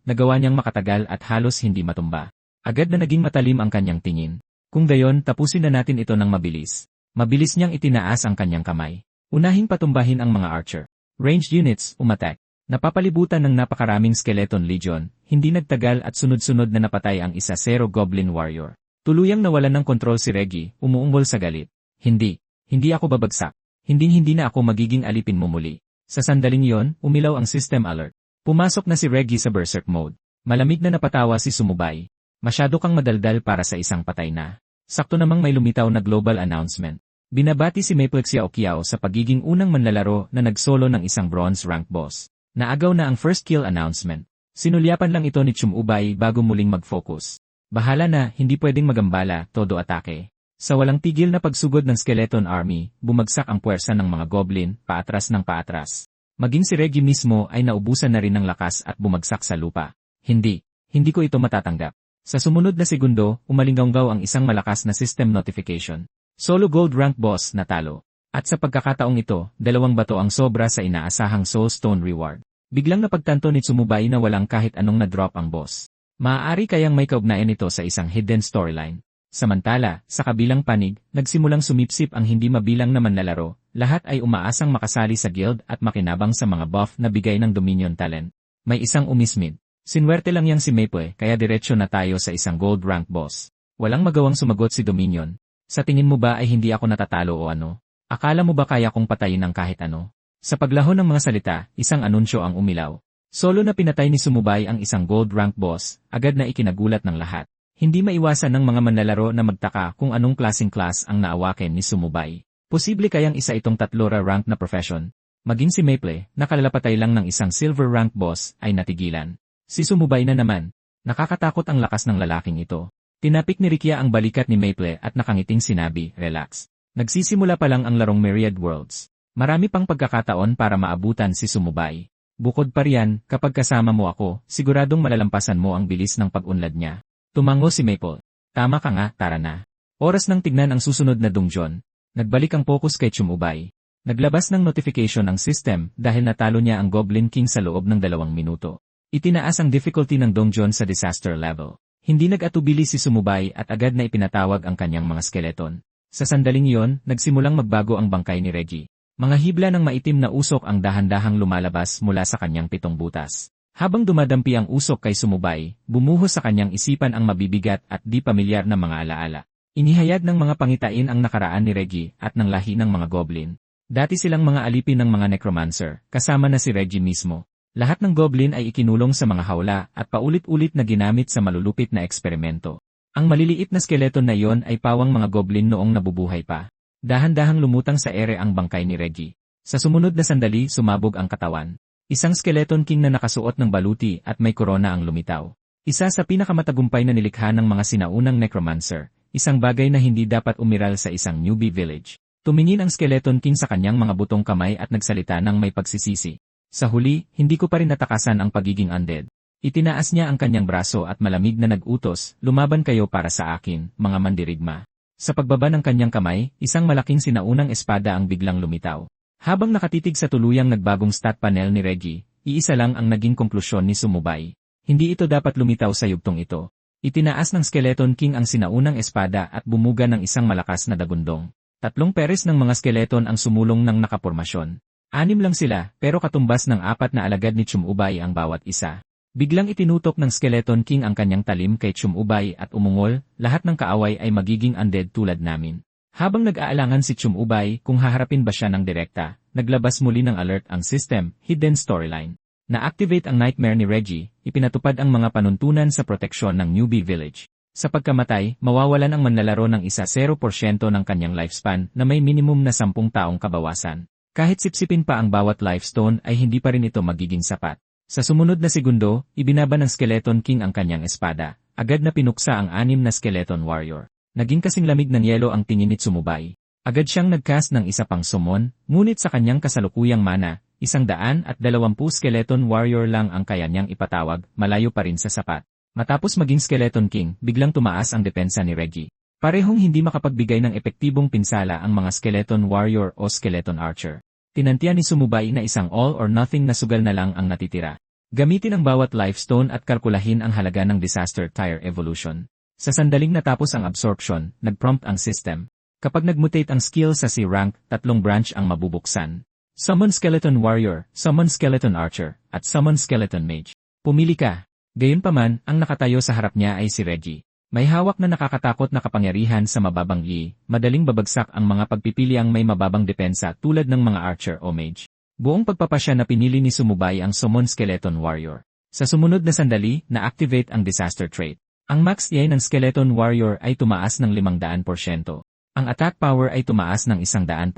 nagawa niyang makatagal at halos hindi matumba. Agad na naging matalim ang kanyang tingin. Kung gayon, tapusin na natin ito ng mabilis. Mabilis niyang itinaas ang kanyang kamay. Unahing patumbahin ang mga archer. Ranged units, umattack. Napapalibutan ng napakaraming Skeleton Legion, hindi nagtagal at sunod-sunod na napatay ang isa-0 Goblin Warrior. Tuluyang nawalan ng kontrol si Reggie, umuunggol sa galit. Hindi ako babagsak. Hindi na ako magiging alipin mo muli. Sa sandaling yon, umilaw ang system alert. Pumasok na si Reggie sa berserk mode. Malamig na napatawa si Sumubay. Masyado kang madaldal para sa isang patay na. Sakto namang may lumitaw na global announcement. Binabati si Maple Xiaoqiao sa pagiging unang manlalaro na nagsolo ng isang bronze rank boss. Naagaw na ang first kill announcement. Sinulyapan lang ito ni Sumubay bago muling mag-focus. Bahala na, hindi pwedeng magambala, todo atake. Sa walang tigil na pagsugod ng Skeleton Army, bumagsak ang puwersa ng mga goblin, paatras ng paatras. Maging si Reggie mismo ay naubusan na rin ng lakas at bumagsak sa lupa. Hindi ko ito matatanggap. Sa sumunod na segundo, umalinggaw ang isang malakas na system notification. Solo gold rank boss natalo. At sa pagkakataong ito, 2 bato ang sobra sa inaasahang Soulstone reward. Biglang napagtanto ni Tsumubay na walang kahit anong na-drop ang boss. Maaari kayang may kaugnayan ito sa isang hidden storyline. Samantala, sa kabilang panig, nagsimulang sumipsip ang hindi mabilang na manlalaro, lahat ay umaasang makasali sa guild at makinabang sa mga buff na bigay ng Dominion talent. May isang umismid. Sinwerte lang yang si Maple kaya diretsyo na tayo sa isang gold rank boss. Walang magawang sumagot si Dominion. Sa tingin mo ba ay hindi ako natatalo o ano? Akala mo ba kaya kong patayin ng kahit ano? Sa paglaho ng mga salita, isang anunsyo ang umilaw. Solo na pinatay ni Sumubay ang isang gold rank boss, agad na ikinagulat ng lahat. Hindi maiwasan ng mga manlalaro na magtaka kung anong klaseng class ang naawakin ni Sumubay. Posible kayang isa itong 3 rank na profession. Maging si Maple, nakalalapatay lang ng isang silver rank boss, ay natigilan. Si Sumubay na naman. Nakakatakot ang lakas ng lalaking ito. Tinapik ni Rikia ang balikat ni Maple at nakangiting sinabi, relax. Nagsisimula pa lang ang larong Myriad Worlds. Marami pang pagkakataon para maabutan si Sumubay. Bukod pa riyan, kapag kasama mo ako, siguradong malalampasan mo ang bilis ng pag-unlad niya. Tumango si Maple. Tama ka nga, tara na. Oras nang tignan ang susunod na dungeon. Nagbalik ang focus kay Tsumubay. Naglabas ng notification ang system dahil natalo niya ang Goblin King sa loob ng 2 minuto. Itinaas ang difficulty ng dungeon sa disaster level. Hindi nag-atubili si Sumubay at agad na ipinatawag ang kanyang mga skeleton. Sa sandaling iyon, nagsimulang magbago ang bangkay ni Reggie. Mga hibla ng maitim na usok ang dahan-dahang lumalabas mula sa kanyang 7 butas. Habang dumadampi ang usok kay Sumubay, bumuhos sa kanyang isipan ang mabibigat at di pamilyar na mga alaala. Inihayag ng mga pangitain ang nakaraan ni Reggie at ng lahi ng mga goblin. Dati silang mga alipin ng mga necromancer, kasama na si Reggie mismo. Lahat ng goblin ay ikinulong sa mga hawla at paulit-ulit na ginamit sa malulupit na eksperimento. Ang maliliit na skeleton na iyon ay pawang mga goblin noong nabubuhay pa. Dahan-dahang lumutang sa ere ang bangkay ni Reggie. Sa sumunod na sandali, sumabog ang katawan. Isang skeleton king na nakasuot ng baluti at may korona ang lumitaw. Isa sa pinakamatagumpay na nilikha ng mga sinaunang necromancer, isang bagay na hindi dapat umiral sa isang newbie village. Tumingin ang skeleton king sa kanyang mga butong kamay at nagsalita ng may pagsisisi. Sa huli, hindi ko pa rin natakasan ang pagiging undead. Itinaas niya ang kanyang braso at malamig na nag-utos, lumaban kayo para sa akin, mga mandirigma. Sa pagbaba ng kanyang kamay, isang malaking sinaunang espada ang biglang lumitaw. Habang nakatitig sa tuluyang nagbagong stat panel ni Reggie, iisa lang ang naging konklusyon ni Sumubay. Hindi ito dapat lumitaw sa yugtong ito. Itinaas ng Skeleton King ang sinaunang espada at bumuga ng isang malakas na dagundong. 3 peres ng mga skeleton ang sumulong ng nakapormasyon. 6 lang sila, pero katumbas ng 4 na alagad ni Tsumubay ang bawat isa. Biglang itinutok ng Skeleton King ang kanyang talim kay Tsumubay at umungol, lahat ng kaaway ay magiging undead tulad namin. Habang nag-aalangan si Tsumubay kung haharapin ba siya ng direkta, naglabas muli ng alert ang system, hidden storyline. Na-activate ang nightmare ni Reggie, ipinatupad ang mga panuntunan sa proteksyon ng newbie village. Sa pagkamatay, mawawalan ang manlalaro ng 0% ng kanyang lifespan na may minimum na 10 taong kabawasan. Kahit sipsipin pa ang bawat lifestone ay hindi pa rin ito magiging sapat. Sa sumunod na segundo, ibinaba ng Skeleton King ang kanyang espada. Agad na pinuksa ang 6 na Skeleton Warrior. Naging kasing lamig ng yelo ang tingin ni Tsumubay. Agad siyang nag-cast ng isa pang summon, ngunit sa kanyang kasalukuyang mana, 120 Skeleton Warrior lang ang kaya niyang ipatawag, malayo pa rin sa sapat. Matapos maging Skeleton King, biglang tumaas ang depensa ni Reggie. Parehong hindi makapagbigay ng epektibong pinsala ang mga Skeleton Warrior o Skeleton Archer. Tinantiya ni Sumubay na isang all-or-nothing na sugal na lang ang natitira. Gamitin ang bawat lifestone at kalkulahin ang halaga ng Disaster Tire Evolution. Sa sandaling natapos ang absorption, nag-prompt ang system. Kapag nag-mutate ang skill sa C-rank, 3 branch ang mabubuksan. Summon Skeleton Warrior, Summon Skeleton Archer, at Summon Skeleton Mage. Pumili ka. Gayunpaman, ang nakatayo sa harap niya ay si Reggie. May hawak na nakakatakot na kapangyarihan sa mababang li, madaling babagsak ang mga pagpipiliang may mababang depensa tulad ng mga Archer o Mage. Buong pagpapasya na pinili ni Sumubay ang Summon Skeleton Warrior. Sa sumunod na sandali, na-activate ang Disaster Trait. Ang max EA ng Skeleton Warrior ay tumaas ng 500%. Ang attack power ay tumaas ng 100%.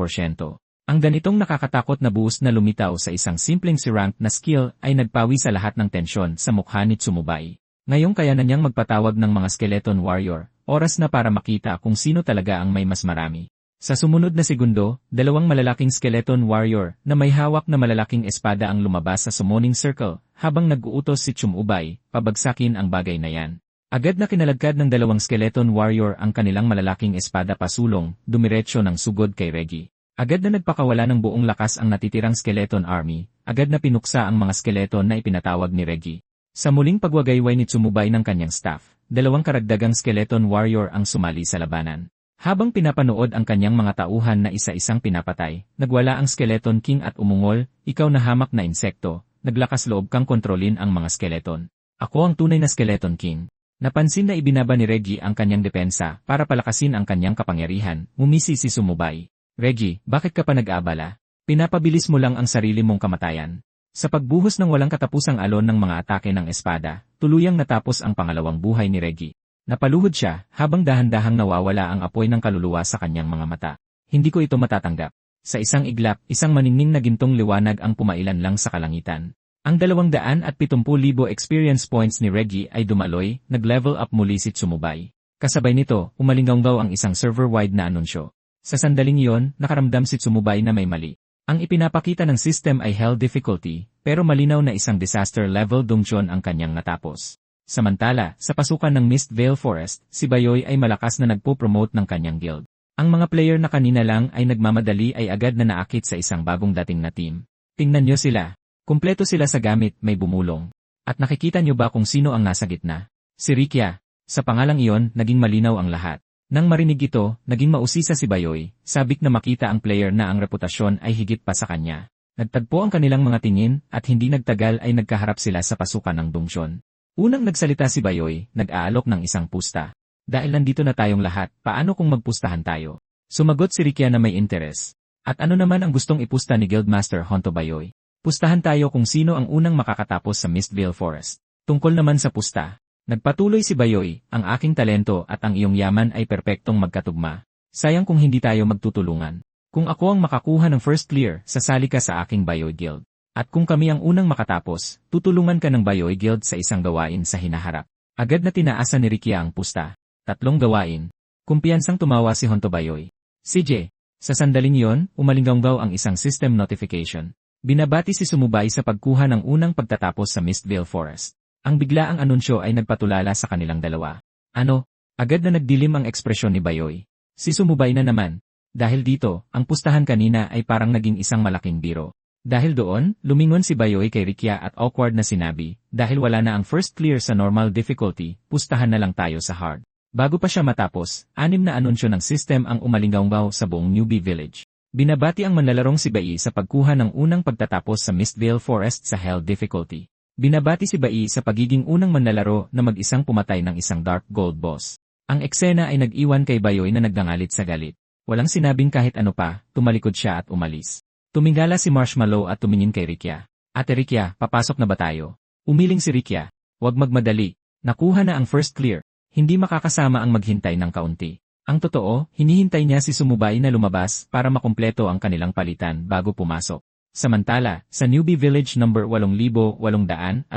Ang ganitong nakakatakot na boost na lumitaw sa isang simpleng C-rank na skill ay nagpawi sa lahat ng tensyon sa mukha ni Tsumubay. Ngayong kaya na niyang magpatawag ng mga skeleton warrior, oras na para makita kung sino talaga ang may mas marami. Sa sumunod na segundo, dalawang malalaking skeleton warrior na may hawak na malalaking espada ang lumabas sa summoning circle, habang nag-uutos si Chumubay, pabagsakin ang bagay na yan. Agad na kinaladkad ng dalawang skeleton warrior ang kanilang malalaking espada pasulong, dumiretso ng sugod kay Reggie. Agad na nagpakawala ng buong lakas ang natitirang skeleton army, agad na pinuksa ang mga skeleton na ipinatawag ni Reggie. Sa muling pagwagayway ni Tsumubay ng kanyang staff, dalawang karagdagang skeleton warrior ang sumali sa labanan. Habang pinapanood ang kanyang mga tauhan na isa-isang pinapatay, nagwala ang skeleton king at umungol, ikaw na hamak na insekto, naglakas loob kang kontrolin ang mga skeleton. Ako ang tunay na skeleton king. Napansin na ibinaba ni Reggie ang kanyang depensa para palakasin ang kanyang kapangyarihan, ngumisi si Tsumubay. Reggie, bakit ka pa nag-aabala? Pinapabilis mo lang ang sarili mong kamatayan. Sa pagbuhos ng walang katapusang alon ng mga atake ng espada, tuluyang natapos ang pangalawang buhay ni Reggie. Napaluhod siya, habang dahan-dahang nawawala ang apoy ng kaluluwa sa kanyang mga mata. Hindi ko ito matatanggap. Sa isang iglap, isang maningning na gintong liwanag ang pumailan lang sa kalangitan. Ang 270,000 experience points ni Reggie ay dumaloy, nag-level up muli si Tsumubay. Kasabay nito, umalinggaw ang isang server-wide na anunsyo. Sa sandaling iyon, nakaramdam si Tsumubay na may mali. Ang ipinapakita ng system ay hell difficulty, pero malinaw na isang disaster level dungeon ang kanyang natapos. Samantala, sa pasukan ng Mistvale Forest, si Bayoy ay malakas na nagpo-promote ng kanyang guild. Ang mga player na kanina lang ay nagmamadali ay agad na naakit sa isang bagong dating na team. Tingnan nyo sila. Kumpleto sila sa gamit, may bumulong. At nakikita nyo ba kung sino ang nasa gitna? Si Rikia. Sa pangalang iyon, naging malinaw ang lahat. Nang marinig ito, naging mausisa si Bayoy, sabik na makita ang player na ang reputasyon ay higit pa sa kanya. Nagtagpo ang kanilang mga tingin, at hindi nagtagal ay nagkaharap sila sa pasukan ng dungsyon. Unang nagsalita si Bayoy, nag-aalok ng isang pusta. Dahil nandito na tayong lahat, paano kung magpustahan tayo? Sumagot si Rikia na may interes. At ano naman ang gustong ipusta ni Guildmaster Honto Bayoy? Pustahan tayo kung sino ang unang makakatapos sa Mistvale Forest. Tungkol naman sa pusta. Nagpatuloy si Bayoy, ang aking talento at ang iyong yaman ay perpektong magkatugma. Sayang kung hindi tayo magtutulungan. Kung ako ang makakuha ng first clear, sasali ka sa aking Bayoy Guild. At kung kami ang unang makatapos, tutulungan ka ng Bayoy Guild sa isang gawain sa hinaharap. Agad na tinaasan ni Rikia ang pusta. 3 gawain. Kumpiyansang tumawa si Honto Bayoy. CJ. Sa sandaling yon, umalinggaw ang isang system notification. Binabati si Tsumubay sa pagkuha ng unang pagtatapos sa Mistvale Forest. Ang biglaang anunsyo ay nagpatulala sa kanilang dalawa. Ano? Agad na nagdilim ang ekspresyon ni Bayoy. Si Tsumubay na naman. Dahil dito, ang pustahan kanina ay parang naging isang malaking biro. Dahil doon, lumingon si Bayoy kay Rikia at awkward na sinabi, dahil wala na ang first clear sa normal difficulty, pustahan na lang tayo sa hard. Bago pa siya matapos, 6 na anunsyo ng system ang umalinggaw sa buong Newbie Village. Binabati ang manlalarong si Bai sa pagkuha ng unang pagtatapos sa Mistvale Forest sa Hell difficulty. Binabati si Bai sa pagiging unang manlalaro na mag-isang pumatay ng isang Dark Gold boss. Ang eksena ay nag-iwan kay Bayoy na nagdangalit sa galit. Walang sinabing kahit ano pa, tumalikod siya at umalis. Tumingala si Marshmallow at tumingin kay Rikia. Ate Rikia, papasok na ba tayo? Umiling si Rikia. Huwag magmadali. Nakuha na ang first clear. Hindi makakasama ang maghintay ng kaunti. Ang totoo, hinihintay niya si Tsumubay na lumabas para makumpleto ang kanilang palitan bago pumasok. Samantala, sa Newbie Village number 8,888,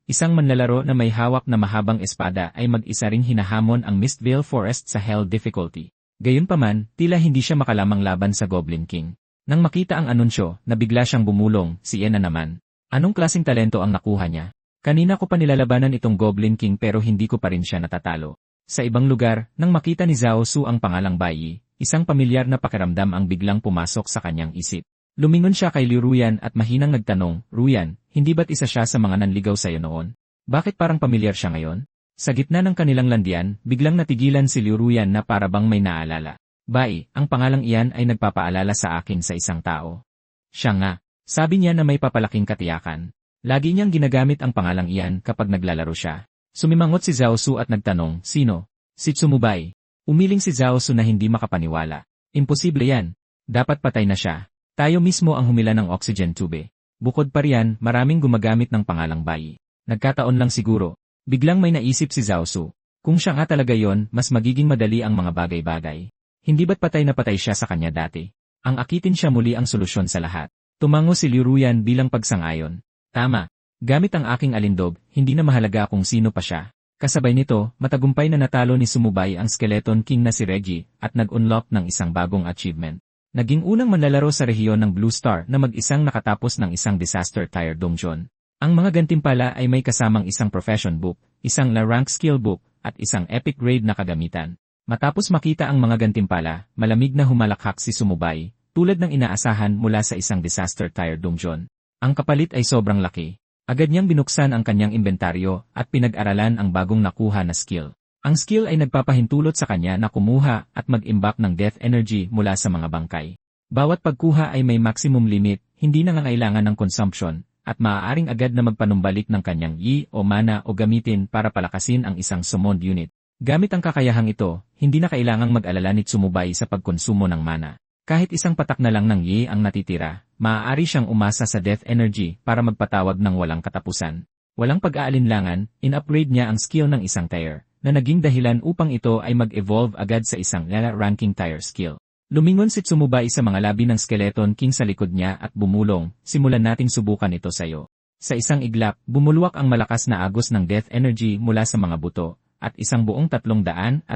isang manlalaro na may hawak na mahabang espada ay mag-isa ring hinahamon ang Mistvale Forest sa Hell difficulty. Gayunpaman, tila hindi siya makalamang laban sa Goblin King. Nang makita ang anunsyo, nabigla siyang bumulong, si Ena naman. Anong klaseng talento ang nakuha niya? Kanina ko pa nilalabanan itong Goblin King pero hindi ko pa rin siya natatalo. Sa ibang lugar, nang makita ni Zhao Su ang pangalang Bai, isang pamilyar na pakiramdam ang biglang pumasok sa kanyang isip. Lumingon siya kay Liu Ruyan at mahinang nagtanong, Ruyan, hindi ba't isa siya sa mga nanligaw sa'yo noon? Bakit parang pamilyar siya ngayon? Sa gitna ng kanilang landian, biglang natigilan si Liu Ruyan na para bang may naalala. Bai, ang pangalang iyan ay nagpapaalala sa akin sa isang tao. Siya nga. Sabi niya na may papalaking katiyakan. Lagi niyang ginagamit ang pangalang iyan kapag naglalaro siya. Sumimangot si Zhao Su at nagtanong, sino? Si Tsumubay. Umiling si Zhao Su na hindi makapaniwala. Imposible yan. Dapat patay na siya. Tayo mismo ang humila ng oxygen tube. Bukod pa riyan, maraming gumagamit ng pangalang Bai. Nagkataon lang siguro. Biglang may naisip si Zhao Su. Kung siya nga talaga yon, mas magiging madali ang mga bagay-bagay. Hindi ba't patay na patay siya sa kanya dati? Ang akitin siya muli ang solusyon sa lahat. Tumango si Liu Ruyan bilang pagsang-ayon. Tama. Gamit ang aking alindog, hindi na mahalaga kung sino pa siya. Kasabay nito, matagumpay na natalo ni Sumubay ang Skeleton King na si Reggie at nag-unlock ng isang bagong achievement. Naging unang manlalaro sa rehiyon ng Blue Star na mag-isang nakatapos ng isang disaster tier dungeon. Ang mga gantimpala ay may kasamang isang profession book, isang rank skill book, at isang epic grade na kagamitan. Matapos makita ang mga gantimpala, malamig na humalakhak si Sumubay, tulad ng inaasahan mula sa isang disaster tier dungeon. Ang kapalit ay sobrang laki. Agad niyang binuksan ang kanyang inventaryo at pinag-aralan ang bagong nakuha na skill. Ang skill ay nagpapahintulot sa kanya na kumuha at mag-imbak ng death energy mula sa mga bangkay. Bawat pagkuha ay may maximum limit, hindi nangangailangan ng consumption, at maaaring agad na magpanumbalik ng kanyang yi o mana o gamitin para palakasin ang isang summoned unit. Gamit ang kakayahang ito, hindi na kailangang mag-alala ni Sumubay sa pagkonsumo ng mana. Kahit isang patak na lang ng yi ang natitira, maaari siyang umasa sa death energy para magpatawag ng walang katapusan. Walang pag-aalinlangan, in-upgrade niya ang skill ng isang tier, na naging dahilan upang ito ay mag-evolve agad sa isang ranking tier skill. Lumingon si Sumubay sa mga labi ng Skeleton King sa likod niya at bumulong, simulan nating subukan ito sayo. Sa isang iglap, bumulwak ang malakas na agos ng death energy mula sa mga buto, at isang buong 320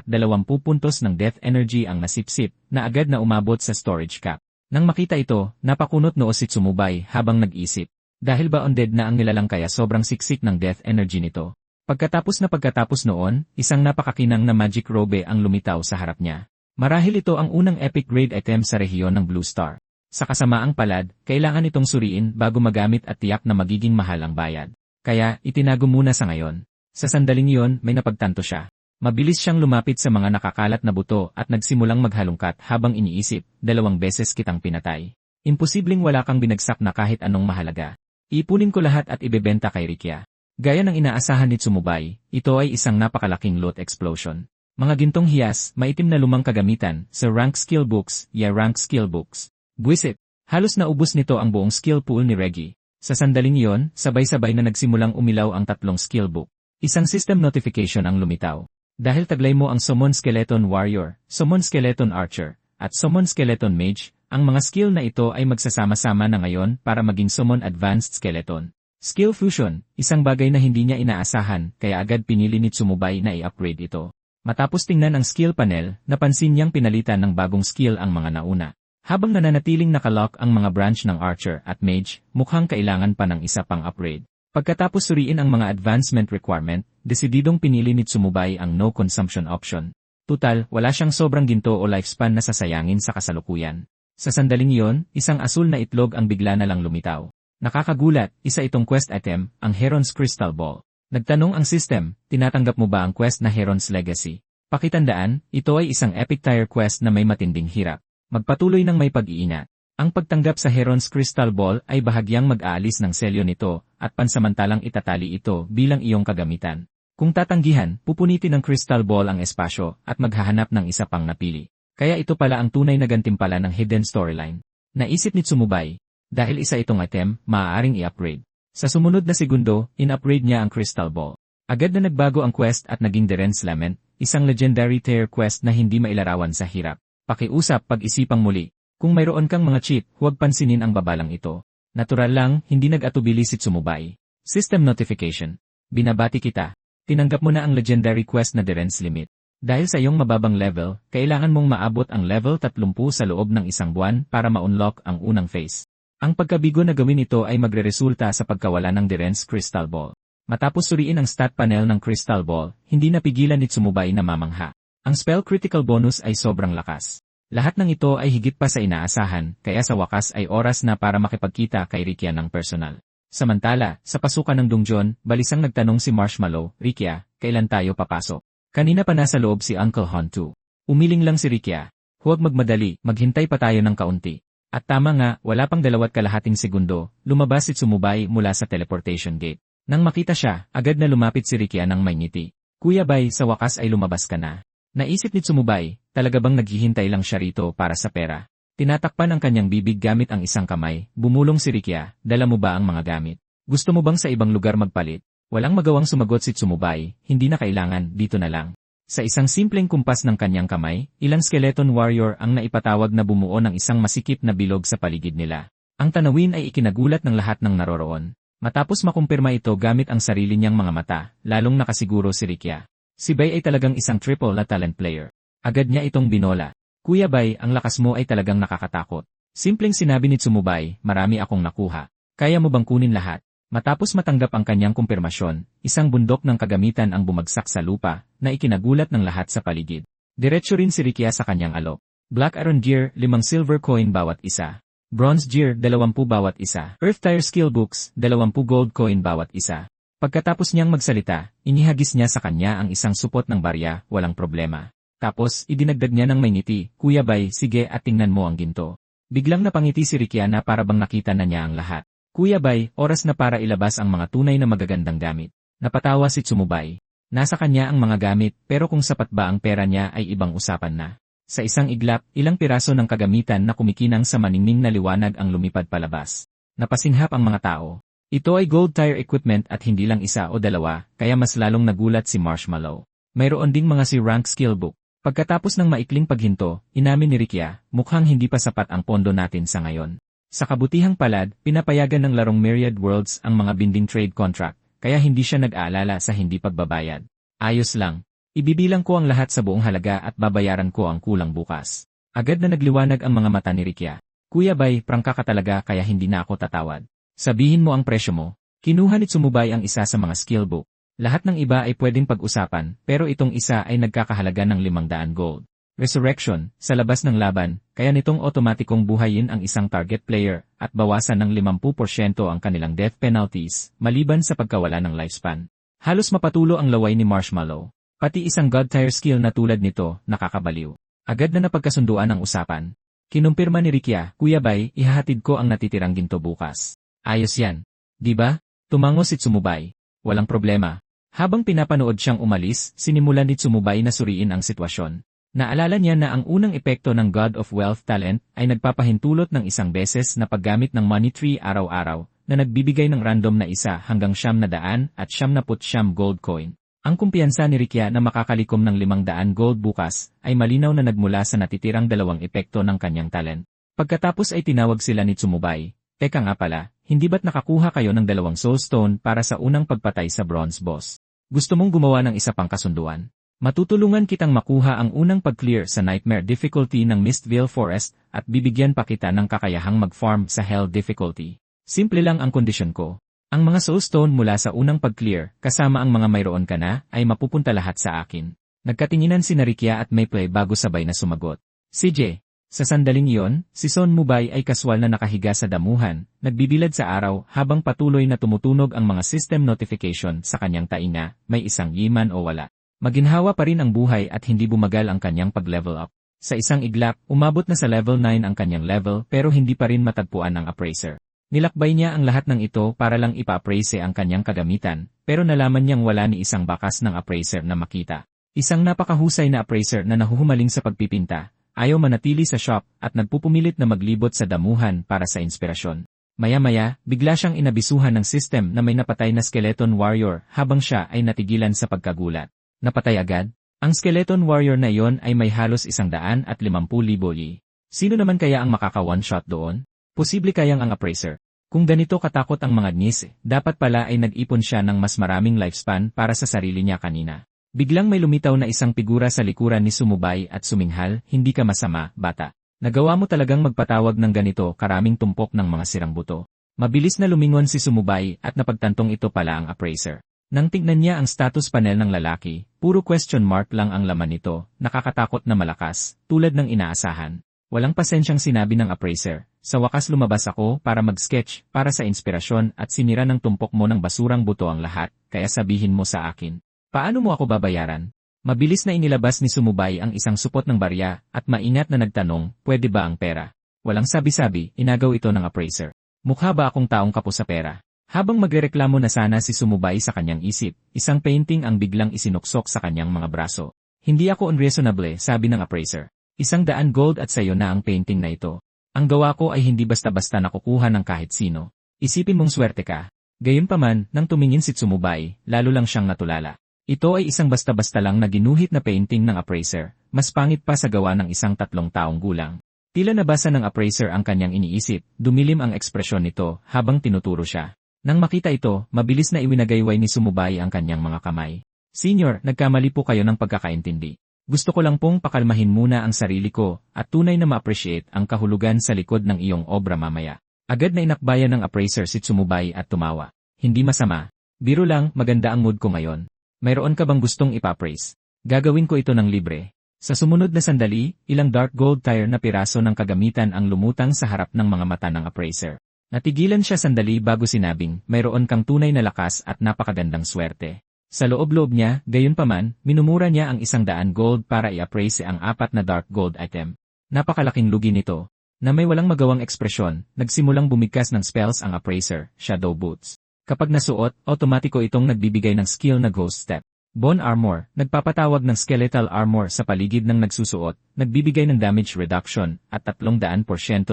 puntos ng death energy ang nasipsip, na agad na umabot sa storage cap. Nang makita ito, napakunot noo si Sumubay habang nag-isip. Dahil ba undead na ang nilalang kaya sobrang siksik ng death energy nito? Pagkatapos noon, isang napakakinang na magic robe ang lumitaw sa harap niya. Marahil ito ang unang epic grade item sa rehiyon ng Blue Star. Sa kasamaang palad, kailangan itong suriin bago magamit at tiyak na magiging mahal ang bayad. Kaya, itinago muna sa ngayon. Sa sandaling iyon, may napagtanto siya. Mabilis siyang lumapit sa mga nakakalat na buto at nagsimulang maghalungkat habang iniisip, 2 beses kitang pinatay. Imposibleng wala kang binagsak na kahit anong mahalaga. Ipunin ko lahat at ibebenta kay Rikia. Gaya ng inaasahan ni Sumubay, ito ay isang napakalaking loot explosion. Mga gintong hiyas, maitim na lumang kagamitan, sa rank skill books, rank skill books. Buwisit, halos naubos nito ang buong skill pool ni Reggie. Sa sandaling iyon, sabay-sabay na nagsimulang umilaw ang 3 skill book. Isang system notification ang lumitaw. Dahil taglay mo ang Summon Skeleton Warrior, Summon Skeleton Archer, at Summon Skeleton Mage, ang mga skill na ito ay magsasama-sama na ngayon para maging Summon Advanced Skeleton. Skill Fusion, isang bagay na hindi niya inaasahan, kaya agad pinili ni Sumubay na i-upgrade ito. Matapos tingnan ang skill panel, napansin niyang pinalitan ng bagong skill ang mga nauna. Habang nananatiling nakalock ang mga branch ng Archer at Mage, mukhang kailangan pa ng isa pang upgrade. Pagkatapos suriin ang mga advancement requirement, desididong pinili ni Sumubay ang no consumption option. Tutal, wala siyang sobrang ginto o lifespan na sasayangin sa kasalukuyan. Sa sandaling iyon, isang asul na itlog ang bigla na lang lumitaw. Nakakagulat, isa itong quest item, ang Heron's Crystal Ball. Nagtanong ang system, tinatanggap mo ba ang quest na Heron's Legacy? Pakitandaan, ito ay isang epic tier quest na may matinding hirap. Magpatuloy ng may pag-iingat. Ang pagtanggap sa Heron's Crystal Ball ay bahagyang mag-aalis ng selyo nito at pansamantalang itatali ito bilang iyong kagamitan. Kung tatanggihan, pupunitin ng Crystal Ball ang espasyo at maghahanap ng isa pang napili. Kaya ito pala ang tunay na gantimpala ng hidden storyline. Naisip ni Sumubay, dahil isa itong item, maaaring i-upgrade. Sa sumunod na segundo, in-upgrade niya ang Crystal Ball. Agad na nagbago ang quest at naging Deren's Lament, isang legendary tier quest na hindi mailarawan sa hirap. Pakiusap pag-isipang muli. Kung mayroon kang mga cheat, huwag pansinin ang babalang ito. Natural lang, hindi nag-atubili si Sumubay. System notification. Binabati kita. Tinanggap mo na ang legendary quest na Deren's Limit. Dahil sa iyong mababang level, kailangan mong maabot ang level 30 sa loob ng isang buwan para ma-unlock ang unang phase. Ang pagkabigo na gawin ito ay magreresulta sa pagkawala ng Deren's Crystal Ball. Matapos suriin ang stat panel ng Crystal Ball, hindi napigilan ni Sumubay na mamangha. Ang spell critical bonus ay sobrang lakas. Lahat ng ito ay higit pa sa inaasahan, kaya sa wakas ay oras na para makipagkita kay Rikia ng personal. Samantala, sa pasukan ng dungeon, balisang nagtanong si Marshmallow, Rikia, kailan tayo papasok? Kanina pa nasa loob si Uncle Hontu. Umiling lang si Rikia. Huwag magmadali, maghintay pa tayo ng kaunti. At tama nga, wala pang 2.5 segundo, lumabas si Sumubay mula sa teleportation gate. Nang makita siya, agad na lumapit si Rikia ng may ngiti. Kuya Bay, sa wakas ay lumabas ka na. Naisip ni Sumubay, talaga bang naghihintay lang siya rito para sa pera? Tinatakpan ang kanyang bibig gamit ang isang kamay, bumulong si Rikia, dala mo ba ang mga gamit? Gusto mo bang sa ibang lugar magpalit? Walang magawang sumagot si Sumubay, hindi na kailangan, dito na lang. Sa isang simpleng kumpas ng kanyang kamay, ilang skeleton warrior ang naipatawag na bumuo ng isang masikip na bilog sa paligid nila. Ang tanawin ay ikinagulat ng lahat ng naroroon. Matapos makumpirma ito gamit ang sarili niyang mga mata, lalong nakasiguro si Rikia. Si Bai ay talagang isang triple na talent player. Agad niya itong binola. Kuya Bai, ang lakas mo ay talagang nakakatakot. Simpleng sinabi ni Tsumubay, marami akong nakuha. Kaya mo bang kunin lahat? Matapos matanggap ang kanyang kumpirmasyon, isang bundok ng kagamitan ang bumagsak sa lupa, na ikinagulat ng lahat sa paligid. Diretso rin si Rikia sa kanyang alok. Black Iron Gear, 5 silver coin bawat isa. Bronze Gear, 20 bawat isa. Earth Tire Skill Books, 20 gold coin bawat isa. Pagkatapos niyang magsalita, inihagis niya sa kanya ang isang supot ng barya, walang problema. Tapos, idinagdag niya ng may ngiti, Kuya Bai, sige at tingnan mo ang ginto. Biglang napangiti si Rikia na para bang nakita na niya ang lahat. Kuya Bai, oras na para ilabas ang mga tunay na magagandang gamit. Napatawa si Tsumubay. Nasa kanya ang mga gamit, pero kung sapat ba ang pera niya ay ibang usapan na. Sa isang iglap, ilang piraso ng kagamitan na kumikinang sa maningning na liwanag ang lumipad palabas. Napasinghap ang mga tao. Ito ay gold tire equipment at hindi lang isa o dalawa, kaya mas lalong nagulat si Marshmallow. Mayroon ding mga si rank skill book. Pagkatapos ng maikling paghinto, inamin ni Rikia, mukhang hindi pa sapat ang pondo natin sa ngayon. Sa kabutihang palad, pinapayagan ng larong Myriad Worlds ang mga binding trade contract, kaya hindi siya nag-aalala sa hindi pagbabayad. Ayos lang. Ibibilang ko ang lahat sa buong halaga at babayaran ko ang kulang bukas. Agad na nagliwanag ang mga mata ni Rikia. Kuya Bai, prangka ka talaga kaya hindi na ako tatawad. Sabihin mo ang presyo mo. Kinuha ni Tsumubay ang isa sa mga skill book. Lahat ng iba ay pwedeng pag-usapan, pero itong isa ay nagkakahalaga ng 500 gold. Resurrection, sa labas ng laban, kaya nitong otomatikong buhayin ang isang target player at bawasan ng 50% ang kanilang death penalties, maliban sa pagkawala ng lifespan. Halos mapatulo ang laway ni Marshmallow. Pati isang god tier skill na tulad nito, nakakabaliw. Agad na napagkasunduan ang usapan. Kinumpirma ni Rikia, Kuya Bai, ihahatid ko ang natitirang ginto bukas. Ayos yan. Diba? Tumango si Tsumubay. Walang problema. Habang pinapanood siyang umalis, sinimulan ni Tsumubay na suriin ang sitwasyon. Naalala niya na ang unang epekto ng God of Wealth Talent ay nagpapahintulot ng isang beses na paggamit ng money tree araw-araw na nagbibigay ng random na 1 hanggang 900 at 99 gold coin. Ang kumpiyansa ni Rikia na makakalikom ng 500 gold bukas ay malinaw na nagmula sa natitirang 2 epekto ng kanyang talent. Pagkatapos ay tinawag sila ni Tsumubay, Teka nga pala, hindi ba't nakakuha kayo ng 2 soulstone para sa unang pagpatay sa bronze boss? Gusto mong gumawa ng isa pang kasunduan? Matutulungan kitang makuha ang unang pag-clear sa nightmare difficulty ng Mistvale Forest at bibigyan pa kita ng kakayahang mag-farm sa hell difficulty. Simple lang ang kondisyon ko. Ang mga soulstone mula sa unang pag-clear, kasama ang mga mayroon ka na, ay mapupunta lahat sa akin. Nagkatinginan si Rikia at Mayplay bago sabay na sumagot. CJ, sa sandaling iyon, si Son Mubay ay kaswal na nakahiga sa damuhan, nagbibilad sa araw habang patuloy na tumutunog ang mga system notification sa kanyang tainga, may isang yiman o wala. Maginhawa pa rin ang buhay at hindi bumagal ang kanyang pag-level up. Sa isang iglap, umabot na sa level 9 ang kanyang level pero hindi pa rin matagpuan ng appraiser. Nilakbay niya ang lahat ng ito para lang ipa-appraise ang kanyang kagamitan, pero nalaman niyang wala ni isang bakas ng appraiser na makita. Isang napakahusay na appraiser na nahuhumaling sa pagpipinta, ayaw manatili sa shop at nagpupumilit na maglibot sa damuhan para sa inspirasyon. Maya-maya, bigla siyang inabisuhan ng system na may napatay na skeleton warrior habang siya ay natigilan sa pagkagulat. Napatay agad? Ang skeleton warrior na iyon ay may halos 150,000 yi. Sino naman kaya ang makaka-one-shot doon? Posible kayang ang appraiser. Kung ganito katakot ang mga ngis, dapat pala ay nag-ipon siya ng mas maraming lifespan para sa sarili niya kanina. Biglang may lumitaw na isang figura sa likuran ni Sumubay at suminghal, hindi ka masama, bata. Nagawa mo talagang magpatawag ng ganito karaming tumpok ng mga sirang buto. Mabilis na lumingon si Sumubay at napagtantong ito pala ang appraiser. Nang tignan niya ang status panel ng lalaki, puro question mark lang ang laman nito, nakakatakot na malakas, tulad ng inaasahan. Walang pasensyang sinabi ng appraiser, sa wakas lumabas ako para mag-sketch, para sa inspirasyon at sinira ng tumpok mo ng basurang buto ang lahat, kaya sabihin mo sa akin. Paano mo ako babayaran? Mabilis na inilabas ni Sumubay ang isang supot ng barya at maingat na nagtanong, pwede ba ang pera? Walang sabi-sabi, inagaw ito ng appraiser. Mukha ba akong taong kapo sa pera? Habang magrereklamo na sana si Sumubay sa kanyang isip, isang painting ang biglang isinuksok sa kanyang mga braso. Hindi ako unreasonable, sabi ng appraiser. 100 gold at sayo na ang painting na ito. Ang gawa ko ay hindi basta-basta nakukuha ng kahit sino. Isipin mong swerte ka. Gayunpaman, nang tumingin si Sumubay, lalo lang siyang natulala. Ito ay isang basta-basta lang na ginuhit na painting ng appraiser, mas pangit pa sa gawa ng isang 3 taong gulang. Tila nabasa ng appraiser ang kanyang iniisip, dumilim ang ekspresyon nito habang tinuturo siya. Nang makita ito, mabilis na iwinagayway ni Sumubay ang kanyang mga kamay. Senior, nagkamali po kayo ng pagkakaintindi. Gusto ko lang pong pakalmahin muna ang sarili ko at tunay na ma-appreciate ang kahulugan sa likod ng iyong obra mamaya. Agad na inakbayan ng appraiser si Sumubay at tumawa. Hindi masama. Biro lang, maganda ang mood ko ngayon. Mayroon ka bang gustong ipa-appraise? Gagawin ko ito ng libre. Sa sumunod na sandali, ilang dark gold tire na piraso ng kagamitan ang lumutang sa harap ng mga mata ng appraiser. Natigilan siya sandali bago sinabing, mayroon kang tunay na lakas at napakagandang swerte. Sa loob-loob niya, gayunpaman, minumura niya ang 100 gold para i-appraise ang 4 na dark gold item. Napakalaking lugi nito. Na may walang magawang ekspresyon, nagsimulang bumigkas ng spells ang appraiser, Shadow Boots. Kapag nasuot, otomatiko itong nagbibigay ng skill na Ghost Step. Bone Armor, nagpapatawag ng skeletal armor sa paligid ng nagsusuot, nagbibigay ng damage reduction, at 300%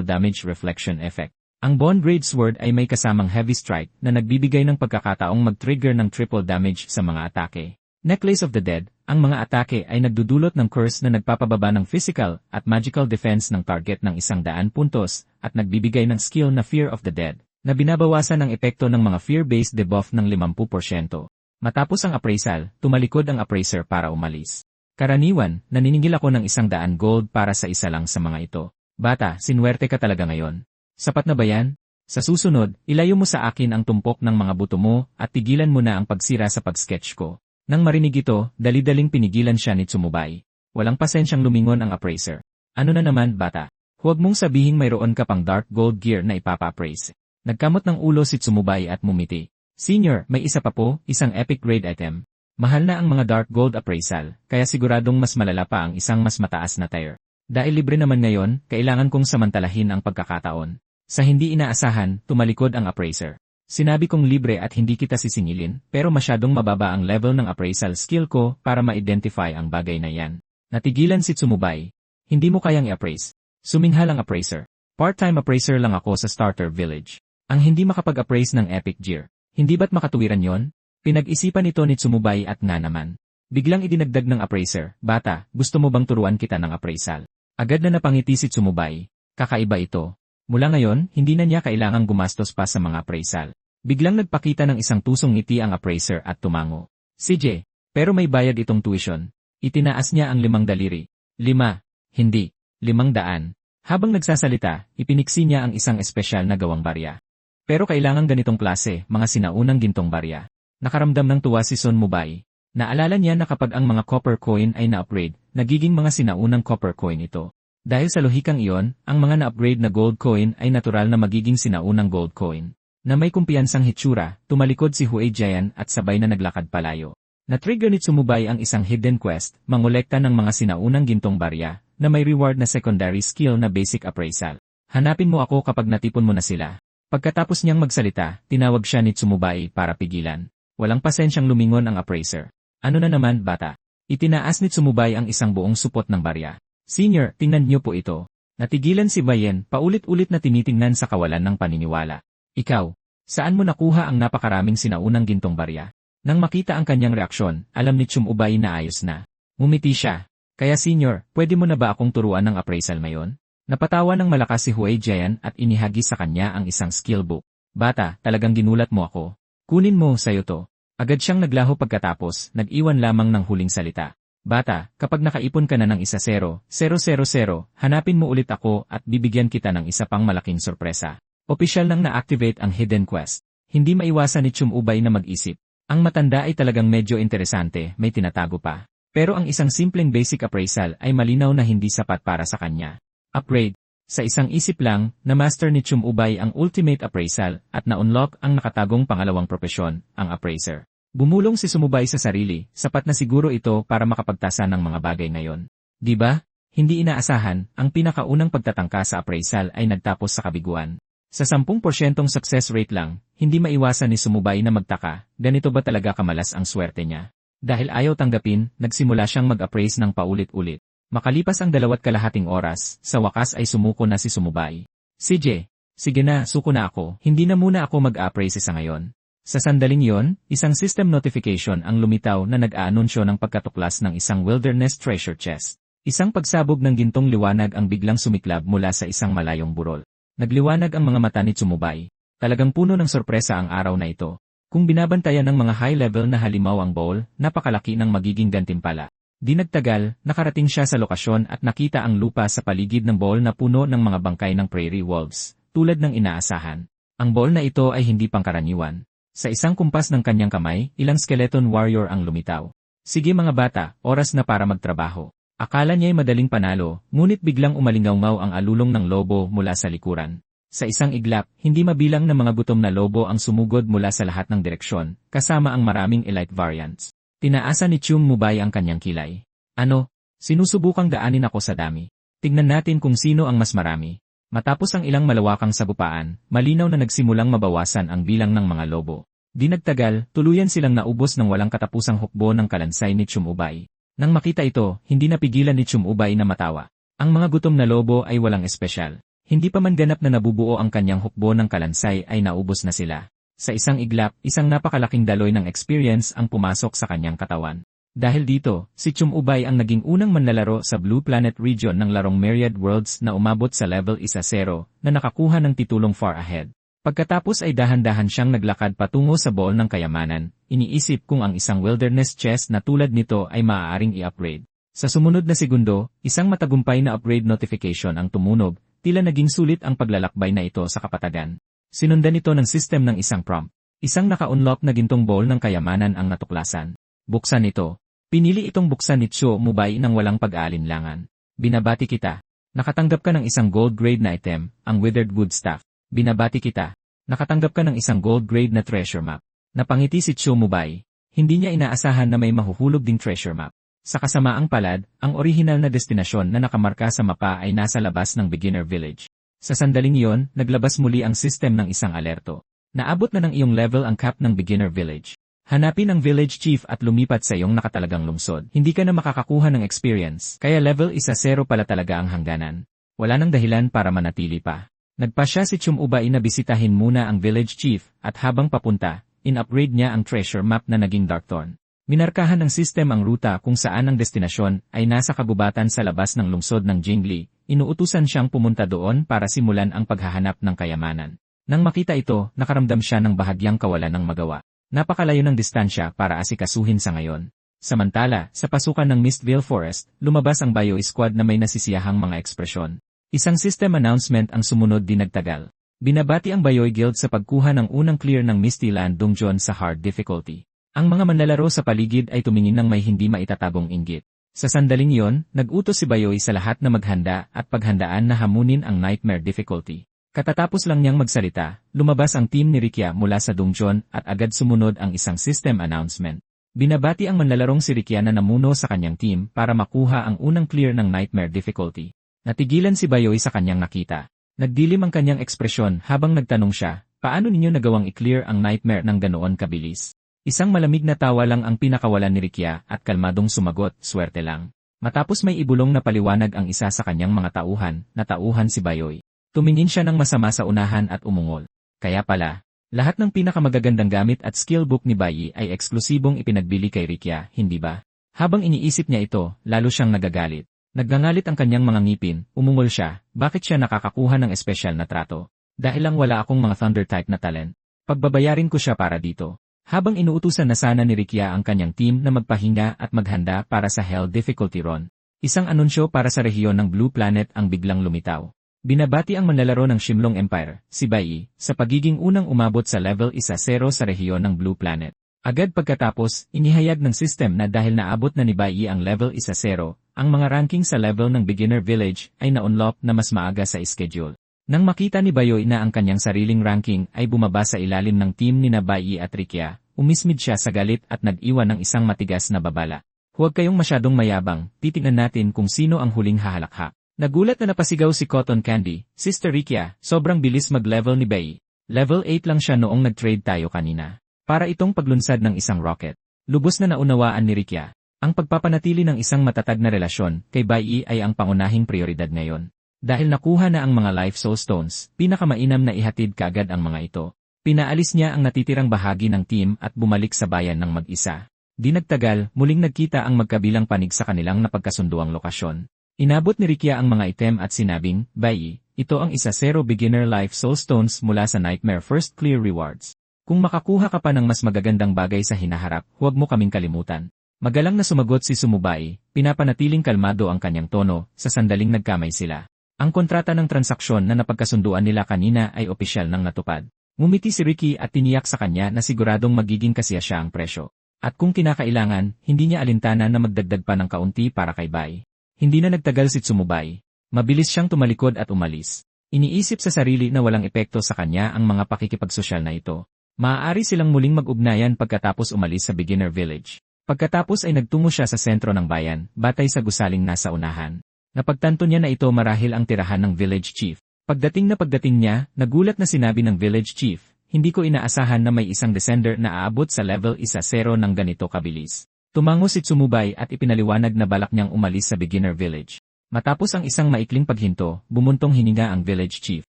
damage reflection effect. Ang Bone Braid Sword ay may kasamang heavy strike na nagbibigay ng pagkakataong mag-trigger ng triple damage sa mga atake. Necklace of the Dead, ang mga atake ay nagdudulot ng curse na nagpapababa ng physical at magical defense ng target ng 100 puntos at nagbibigay ng skill na Fear of the Dead, na binabawasan ang epekto ng mga fear-based debuff ng 50%. Matapos ang appraisal, tumalikod ang appraiser para umalis. Karaniwan, naniningil ako ng 100 gold para sa isa lang sa mga ito. Bata, sinwerte ka talaga ngayon. Sapat na ba yan? Sa susunod, ilayo mo sa akin ang tumpok ng mga buto mo at tigilan mo na ang pagsira sa pag-sketch ko. Nang marinig ito, dali-daling pinigilan siya ni Sumubay. Walang pasensyang lumingon ang appraiser. Ano na naman, bata? Huwag mong sabihing mayroon ka pang dark gold gear na ipapa-appraise. Nagkamot ng ulo si Sumubay at mumiti. Senior, may isa pa po, isang epic grade item. Mahal na ang mga dark gold appraisal, kaya siguradong mas malala pa ang isang mas mataas na tier. Dahil libre naman ngayon, kailangan kong samantalahin ang pagkakataon. Sa hindi inaasahan, tumalikod ang appraiser. Sinabi kong libre at hindi kita sisingilin, pero masyadong mababa ang level ng appraisal skill ko para ma-identify ang bagay na yan. Natigilan si Sumubay. Hindi mo kayang i-appraise. Suminghal ang appraiser. Part-time appraiser lang ako sa starter village. Ang hindi makapag-appraise ng epic gear. Hindi ba't makatuwiran yon? Pinag-isipan ito ni Sumubay at nga naman. Biglang idinagdag ng appraiser, bata, gusto mo bang turuan kita ng appraisal? Agad na napangiti si Sumubay. Kakaiba ito. Mula ngayon, hindi na niya kailangang gumastos pa sa mga appraisal. Biglang nagpakita ng isang tusong ngiti ang appraiser at tumango. CJ, pero may bayad itong tuition. Itinaas niya ang 5 daliri. 5. Hindi. 500. Habang nagsasalita, ipiniksi niya ang isang espesyal na gawang barya. Pero kailangan ganitong klase, mga sinaunang gintong barya. Nakaramdam ng tuwa si Sumubay. Naalala niya na kapag ang mga copper coin ay na-upgrade, nagiging mga sinaunang copper coin ito. Dahil sa lohikang iyon, ang mga na-upgrade na gold coin ay natural na magiging sinaunang gold coin. Na may kumpiyansang hitsura, tumalikod si Huey Jian at sabay na naglakad palayo. Na-trigger ni Sumubay ang isang hidden quest, mangolekta ng mga sinaunang gintong barya, na may reward na secondary skill na basic appraisal. Hanapin mo ako kapag natipon mo na sila. Pagkatapos niyang magsalita, tinawag siya ni Sumubay para pigilan. Walang pasensyang lumingon ang appraiser. Ano na naman, bata? Itinaas ni Sumubay ang isang buong supot ng barya. Senior, tingnan niyo po ito. Natigilan si Bayen, paulit-ulit na tinitingnan sa kawalan ng paniniwala. Ikaw, saan mo nakuha ang napakaraming sinaunang gintong barya? Nang makita ang kanyang reaksyon, alam ni Sumubay na ayos na. Ngumiti siya. Kaya senior, pwede mo na ba akong turuan ng appraisal ngayon? Napatawa ng malakas si Huey Jian at inihagi sa kanya ang isang skill book. Bata, talagang ginulat mo ako. Kunin mo, sayo to. Agad siyang naglaho pagkatapos, nag-iwan lamang ng huling salita. Bata, kapag nakaipon ka na ng 1-0, 000, hanapin mo ulit ako at bibigyan kita ng isa pang malaking sorpresa. Opisyal nang na-activate ang hidden quest. Hindi maiwasan ni Sumubay na mag-isip. Ang matanda ay talagang medyo interesante, may tinatago pa. Pero ang isang simpleng basic appraisal ay malinaw na hindi sapat para sa kanya. Upgrade. Sa isang isip lang, na-master ni Sumubay ang ultimate appraisal at na-unlock ang nakatagong pangalawang propesyon, ang appraiser. Bumulong si Sumubay sa sarili, sapat na siguro ito para makapagtasa ng mga bagay ngayon. Di ba? Hindi inaasahan, ang pinakaunang pagtatangka sa appraisal ay nagtapos sa kabiguan. Sa 10% success rate lang, hindi maiwasan ni Sumubay na magtaka, ganito ba talaga kamalas ang swerte niya? Dahil ayaw tanggapin, nagsimula siyang mag-appraise ng paulit-ulit. Makalipas ang 2.5 oras, sa wakas ay sumuko na si Sumubay. CJ, sige na, suko na ako, hindi na muna ako mag-appraise sa ngayon. Sa sandaling yon, isang system notification ang lumitaw na nag-aanunsyo ng pagkatuklas ng isang wilderness treasure chest. Isang pagsabog ng gintong liwanag ang biglang sumiklab mula sa isang malayong burol. Nagliwanag ang mga mata ni Sumubay. Talagang puno ng sorpresa ang araw na ito. Kung binabantayan ng mga high-level na halimaw ang bowl, napakalaki ng magiging gantimpala. Di nagtagal, nakarating siya sa lokasyon at nakita ang lupa sa paligid ng bowl na puno ng mga bangkay ng prairie wolves, tulad ng inaasahan. Ang bowl na ito ay hindi pangkaraniwan. Sa isang kumpas ng kanyang kamay, ilang skeleton warrior ang lumitaw. Sige mga bata, oras na para magtrabaho. Akala niya'y madaling panalo, ngunit biglang umalingaw-ngaw ang alulong ng lobo mula sa likuran. Sa isang iglap, hindi mabilang na mga gutom na lobo ang sumugod mula sa lahat ng direksyon, kasama ang maraming elite variants. Tinaasa ni Chum Mubay ang kanyang kilay. Ano? Sinusubukang daanin ako sa dami. Tignan natin kung sino ang mas marami. Matapos ang ilang malawakang sagupaan, malinaw na nagsimulang mabawasan ang bilang ng mga lobo. Di nagtagal, tuluyan silang naubos ng walang katapusang hukbo ng kalansay ni Chum Ubay. Nang makita ito, hindi napigilan ni Chum Ubay na matawa. Ang mga gutom na lobo ay walang espesyal. Hindi pa man ganap na nabubuo ang kanyang hukbo ng kalansay ay naubos na sila. Sa isang iglap, isang napakalaking daloy ng experience ang pumasok sa kanyang katawan. Dahil dito, si Chum Ubay ang naging unang manlalaro sa Blue Planet region ng larong Myriad Worlds na umabot sa level 1-0 na nakakuha ng titulong Far Ahead. Pagkatapos ay dahan-dahan siyang naglakad patungo sa bowl ng kayamanan, iniisip kung ang isang wilderness chest na tulad nito ay maaaring i-upgrade. Sa sumunod na segundo, isang matagumpay na upgrade notification ang tumunog, tila naging sulit ang paglalakbay na ito sa kapatagan. Sinundan ito ng system ng isang prompt. Isang naka-unlock na gintong bowl ng kayamanan ang natuklasan. Buksan ito. Pinili itong buksan ni Chum Ubay nang walang pag-aalinlangan. Binabati kita. Nakatanggap ka ng isang gold grade na item, ang Withered Wood Staff. Binabati kita. Nakatanggap ka ng isang gold grade na treasure map. Napangiti si Chum Ubay. Hindi niya inaasahan na may mahuhulog ding treasure map. Sa kasamaang palad, ang orihinal na destinasyon na nakamarka sa mapa ay nasa labas ng beginner village. Sa sandaling iyon, naglabas muli ang system ng isang alerto. Naabot na ng iyong level ang cap ng beginner village. Hanapin ang village chief at lumipat sa iyong nakatalagang lungsod. Hindi ka na makakakuha ng experience, kaya level 1-0 pala talaga ang hangganan. Wala nang dahilan para manatili pa. Nagpasya si Chum Ubay na bisitahin muna ang village chief at habang papunta, in-upgrade niya ang treasure map na naging Darkthorn. Minarkahan ng system ang ruta kung saan ang destinasyon ay nasa kagubatan sa labas ng lungsod ng Jingli. Inuutusan siyang pumunta doon para simulan ang paghahanap ng kayamanan. Nang makita ito, nakaramdam siya ng bahagyang kawalan ng magawa. Napakalayo ng distansya para asikasuhin sa ngayon. Samantala, sa pasukan ng Mistville Forest, lumabas ang Bio Squad na may nasisiyahang mga ekspresyon. Isang system announcement ang sumunod di nagtagal. Binabati ang Bayoy Guild sa pagkuha ng unang clear ng Misty Land Dungeon sa hard difficulty. Ang mga manlalaro sa paligid ay tumingin ng may hindi maitatagong inggit. Sa sandaling iyon, nag-utos si Bayoy sa lahat na maghanda at paghandaan na hamunin ang nightmare difficulty. Katatapos lang niyang magsalita, lumabas ang team ni Rikia mula sa dungeon at agad sumunod ang isang system announcement. Binabati ang manlalarong si Rikia na namuno sa kanyang team para makuha ang unang clear ng nightmare difficulty. Natigilan si Bayoy sa kanyang nakita. Nagdilim ang kanyang ekspresyon habang nagtanong siya, paano ninyo nagawang i-clear ang nightmare ng ganoon kabilis? Isang malamig na tawa lang ang pinakawalan ni Rikia at kalmadong sumagot, swerte lang. Matapos may ibulong na paliwanag ang isa sa kanyang mga tauhan, natauhan si Bayoy. Tumingin siya ng masama sa unahan at umungol. Kaya pala, lahat ng pinakamagagandang gamit at skill book ni Bayi ay eksklusibong ipinagbili kay Rikia, hindi ba? Habang iniisip niya ito, lalo siyang nagagalit. Nagngangalit ang kanyang mga ngipin, umungol siya, bakit siya nakakakuha ng espesyal na trato? Dahil lang wala akong mga thunder type na talent. Pagbabayarin ko siya para dito. Habang inuutusan na sana ni Rikia ang kanyang team na magpahinga at maghanda para sa Hell Difficulty Run. Isang anunsyo para sa rehiyon ng Blue Planet ang biglang lumitaw. Binabati ang manlalaro ng Shimlong Empire, si Bai, sa pagiging unang umabot sa level 1-0 sa rehiyon ng Blue Planet. Agad pagkatapos, inihayag ng system na dahil naabot na ni Bai ang level 1-0, ang mga ranking sa level ng Beginner Village ay na-unlock na mas maaga sa schedule. Nang makita ni Bayoy na ang kanyang sariling ranking ay bumaba sa ilalim ng team ni Bai at Rikia, umismid siya sa galit at nag-iwan ng isang matigas na babala. Huwag kayong masyadong mayabang, titignan natin kung sino ang huling hahalakha. Nagulat na napasigaw si Cotton Candy, Sister Rikia, sobrang bilis mag-level ni Bai. Level 8 lang siya noong nag-trade tayo kanina. Para itong paglunsad ng isang rocket. Lubos na naunawaan ni Rikia. Ang pagpapanatili ng isang matatag na relasyon kay Bai ay ang pangunahing prioridad ngayon. Dahil nakuha na ang mga Life Soul Stones, pinakamainam na ihatid kaagad ang mga ito. Pinaalis niya ang natitirang bahagi ng team at bumalik sa bayan ng mag-isa. Di nagtagal, muling nagkita ang magkabilang panig sa kanilang napagkasunduang lokasyon. Inabot ni Rikia ang mga item at sinabing, Bai, ito ang 1-0 Beginner Life Soul Stones mula sa Nightmare First Clear Rewards. Kung makakuha ka pa ng mas magagandang bagay sa hinaharap, huwag mo kaming kalimutan. Magalang na sumagot si Sumubai, pinapanatiling kalmado ang kanyang tono, sa sandaling nagkamay sila. Ang kontrata ng transaksyon na napagkasunduan nila kanina ay opisyal nang natupad. Ngumiti si Ricky at tiniyak sa kanya na siguradong magiging kasiya siya ang presyo. At kung kinakailangan, hindi niya alintana na magdagdag pa ng kaunti para kay Bai. Hindi na nagtagal si Sumubai. Mabilis siyang tumalikod at umalis. Iniisip sa sarili na walang epekto sa kanya ang mga pakikipagsosyal na ito. Maaari silang muling mag-ugnayan pagkatapos umalis sa Beginner Village. Pagkatapos ay nagtungo siya sa sentro ng bayan, batay sa gusaling nasa unahan. Napagtanto niya na ito marahil ang tirahan ng village chief. Pagdating niya, nagulat na sinabi ng village chief, hindi ko inaasahan na may isang descender na aabot sa level 1-0 ng ganito kabilis. Tumango si Sumubai at ipinaliwanag na balak niyang umalis sa Beginner Village. Matapos ang isang maikling paghinto, bumuntong hininga ang village chief.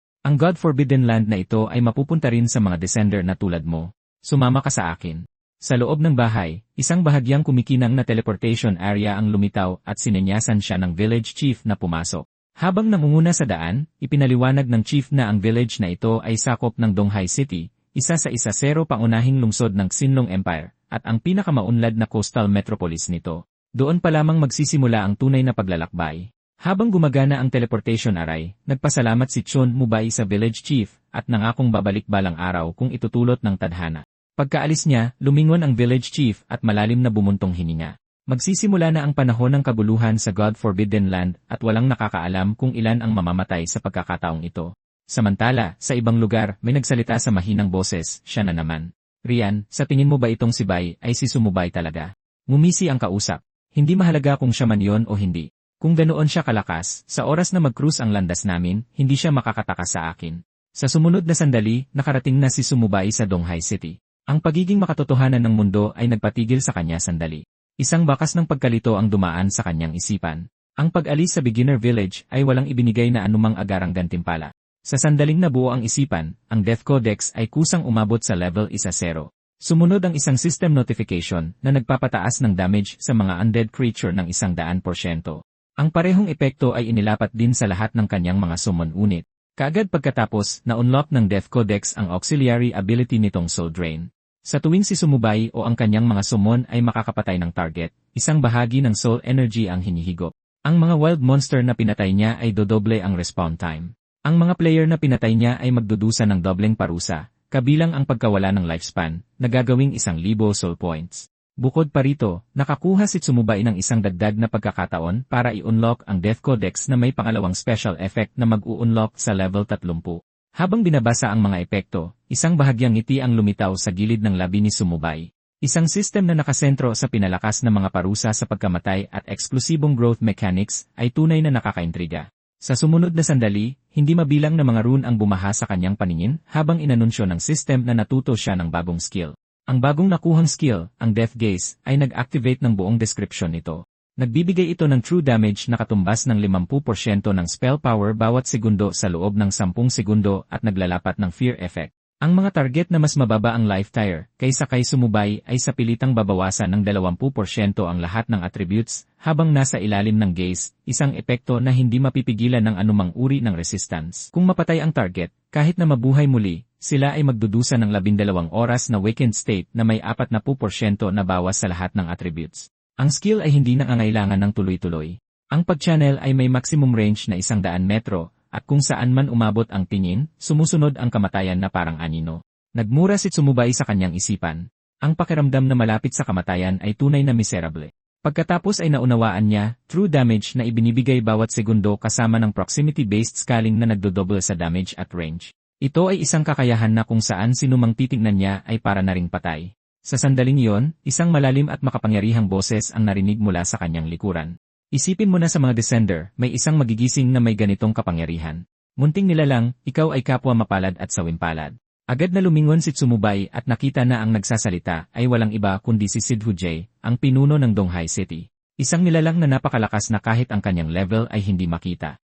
Ang God Forbidden Land na ito ay mapupunta rin sa mga descender na tulad mo. Sumama ka sa akin. Sa loob ng bahay, isang bahagyang kumikinang na teleportation area ang lumitaw at sinenyasan siya ng village chief na pumasok. Habang namunguna sa daan, ipinaliwanag ng chief na ang village na ito ay sakop ng Donghai City, isa sa 1-0 pangunahing lungsod ng Xinlong Empire, at ang pinakamaunlad na coastal metropolis nito. Doon pa lamang magsisimula ang tunay na paglalakbay. Habang gumagana ang teleportation array, nagpasalamat si Chon Mubai sa village chief at nangakong babalik balang araw kung itutulot ng tadhana. Pagkaalis niya, lumingon ang village chief at malalim na bumuntong hininga. Magsisimula na ang panahon ng kabuluhan sa God Forbidden Land at walang nakakaalam kung ilan ang mamamatay sa pagkakataong ito. Samantala, sa ibang lugar, may nagsalita sa mahinang boses, siya na naman. Rian, sa tingin mo ba itong si Bai ay si Sumubay talaga? Ngumisi ang kausap. Hindi mahalaga kung siya man yon o hindi. Kung ganoon siya kalakas, sa oras na mag-cruise ang landas namin, hindi siya makakatakas sa akin. Sa sumunod na sandali, nakarating na si Sumubay sa Donghai City. Ang pagiging makatotohanan ng mundo ay nagpatigil sa kanya sandali. Isang bakas ng pagkalito ang dumaan sa kanyang isipan. Ang pag-alis sa Beginner Village ay walang ibinigay na anumang agarang gantimpala. Sa sandaling nabuo ang isipan, ang Death Codex ay kusang umabot sa level 1-0. Sumunod ang isang system notification na nagpapataas ng damage sa mga undead creature ng 100%. Ang parehong epekto ay inilapat din sa lahat ng kanyang mga summon unit. Kaagad pagkatapos, na-unlock ng Death Codex ang auxiliary ability nitong Soul Drain. Sa tuwing si Sumubay o ang kanyang mga summon ay makakapatay ng target, isang bahagi ng soul energy ang hinihigop. Ang mga wild monster na pinatay niya ay dodoble ang respawn time. Ang mga player na pinatay niya ay magdudusa ng dobleng parusa, kabilang ang pagkawala ng lifespan, na gagawing 1,000 soul points. Bukod pa rito, nakakuha si Sumubay ng isang dagdag na pagkakataon para i-unlock ang Death Codex na may pangalawang special effect na mag-u-unlock sa level 30. Habang binabasa ang mga epekto, isang bahagyang ngiti ang lumitaw sa gilid ng labi ni Sumubay. Isang system na nakasentro sa pinalakas na mga parusa sa pagkamatay at eksklusibong growth mechanics ay tunay na nakakaintriga. Sa sumunod na sandali, hindi mabilang na mga rune ang bumaha sa kanyang paningin habang inanunsyo ng system na natuto siya ng bagong skill. Ang bagong nakuhang skill, ang Death Gaze, ay nag-activate ng buong description nito. Nagbibigay ito ng true damage na katumbas ng 50% ng spell power bawat segundo sa loob ng 10 segundo at naglalapat ng fear effect. Ang mga target na mas mababa ang life tier kaysa kay Sumubay ay sa pilitang babawasan ng 20% ang lahat ng attributes habang nasa ilalim ng gaze, isang epekto na hindi mapipigilan ng anumang uri ng resistance. Kung mapatay ang target, kahit na mabuhay muli, sila ay magdudusa ng 12 oras na weakened state na may 40% na bawas sa lahat ng attributes. Ang skill ay hindi nangangailangan ng tuloy-tuloy. Ang pag-channel ay may maximum range na 100 metro, at kung saan man umabot ang tingin, sumusunod ang kamatayan na parang anino. Nagmura si Sumubay sa kanyang isipan. Ang pakiramdam na malapit sa kamatayan ay tunay na miserable. Pagkatapos ay naunawaan niya, true damage na ibinibigay bawat segundo kasama ng proximity-based scaling na nagdodouble sa damage at range. Ito ay isang kakayahan na kung saan sinumang titignan niya ay para na ring patay. Sa sandaling iyon, isang malalim at makapangyarihang boses ang narinig mula sa kanyang likuran. Isipin mo na sa mga descender, may isang magigising na may ganitong kapangyarihan. Munting nila lang, ikaw ay kapwa mapalad at sawimpalad. Agad na lumingon si Sumubay at nakita na ang nagsasalita ay walang iba kundi si Sid Hujay, ang pinuno ng Donghai City. Isang nilalang na napakalakas na kahit ang kanyang level ay hindi makita.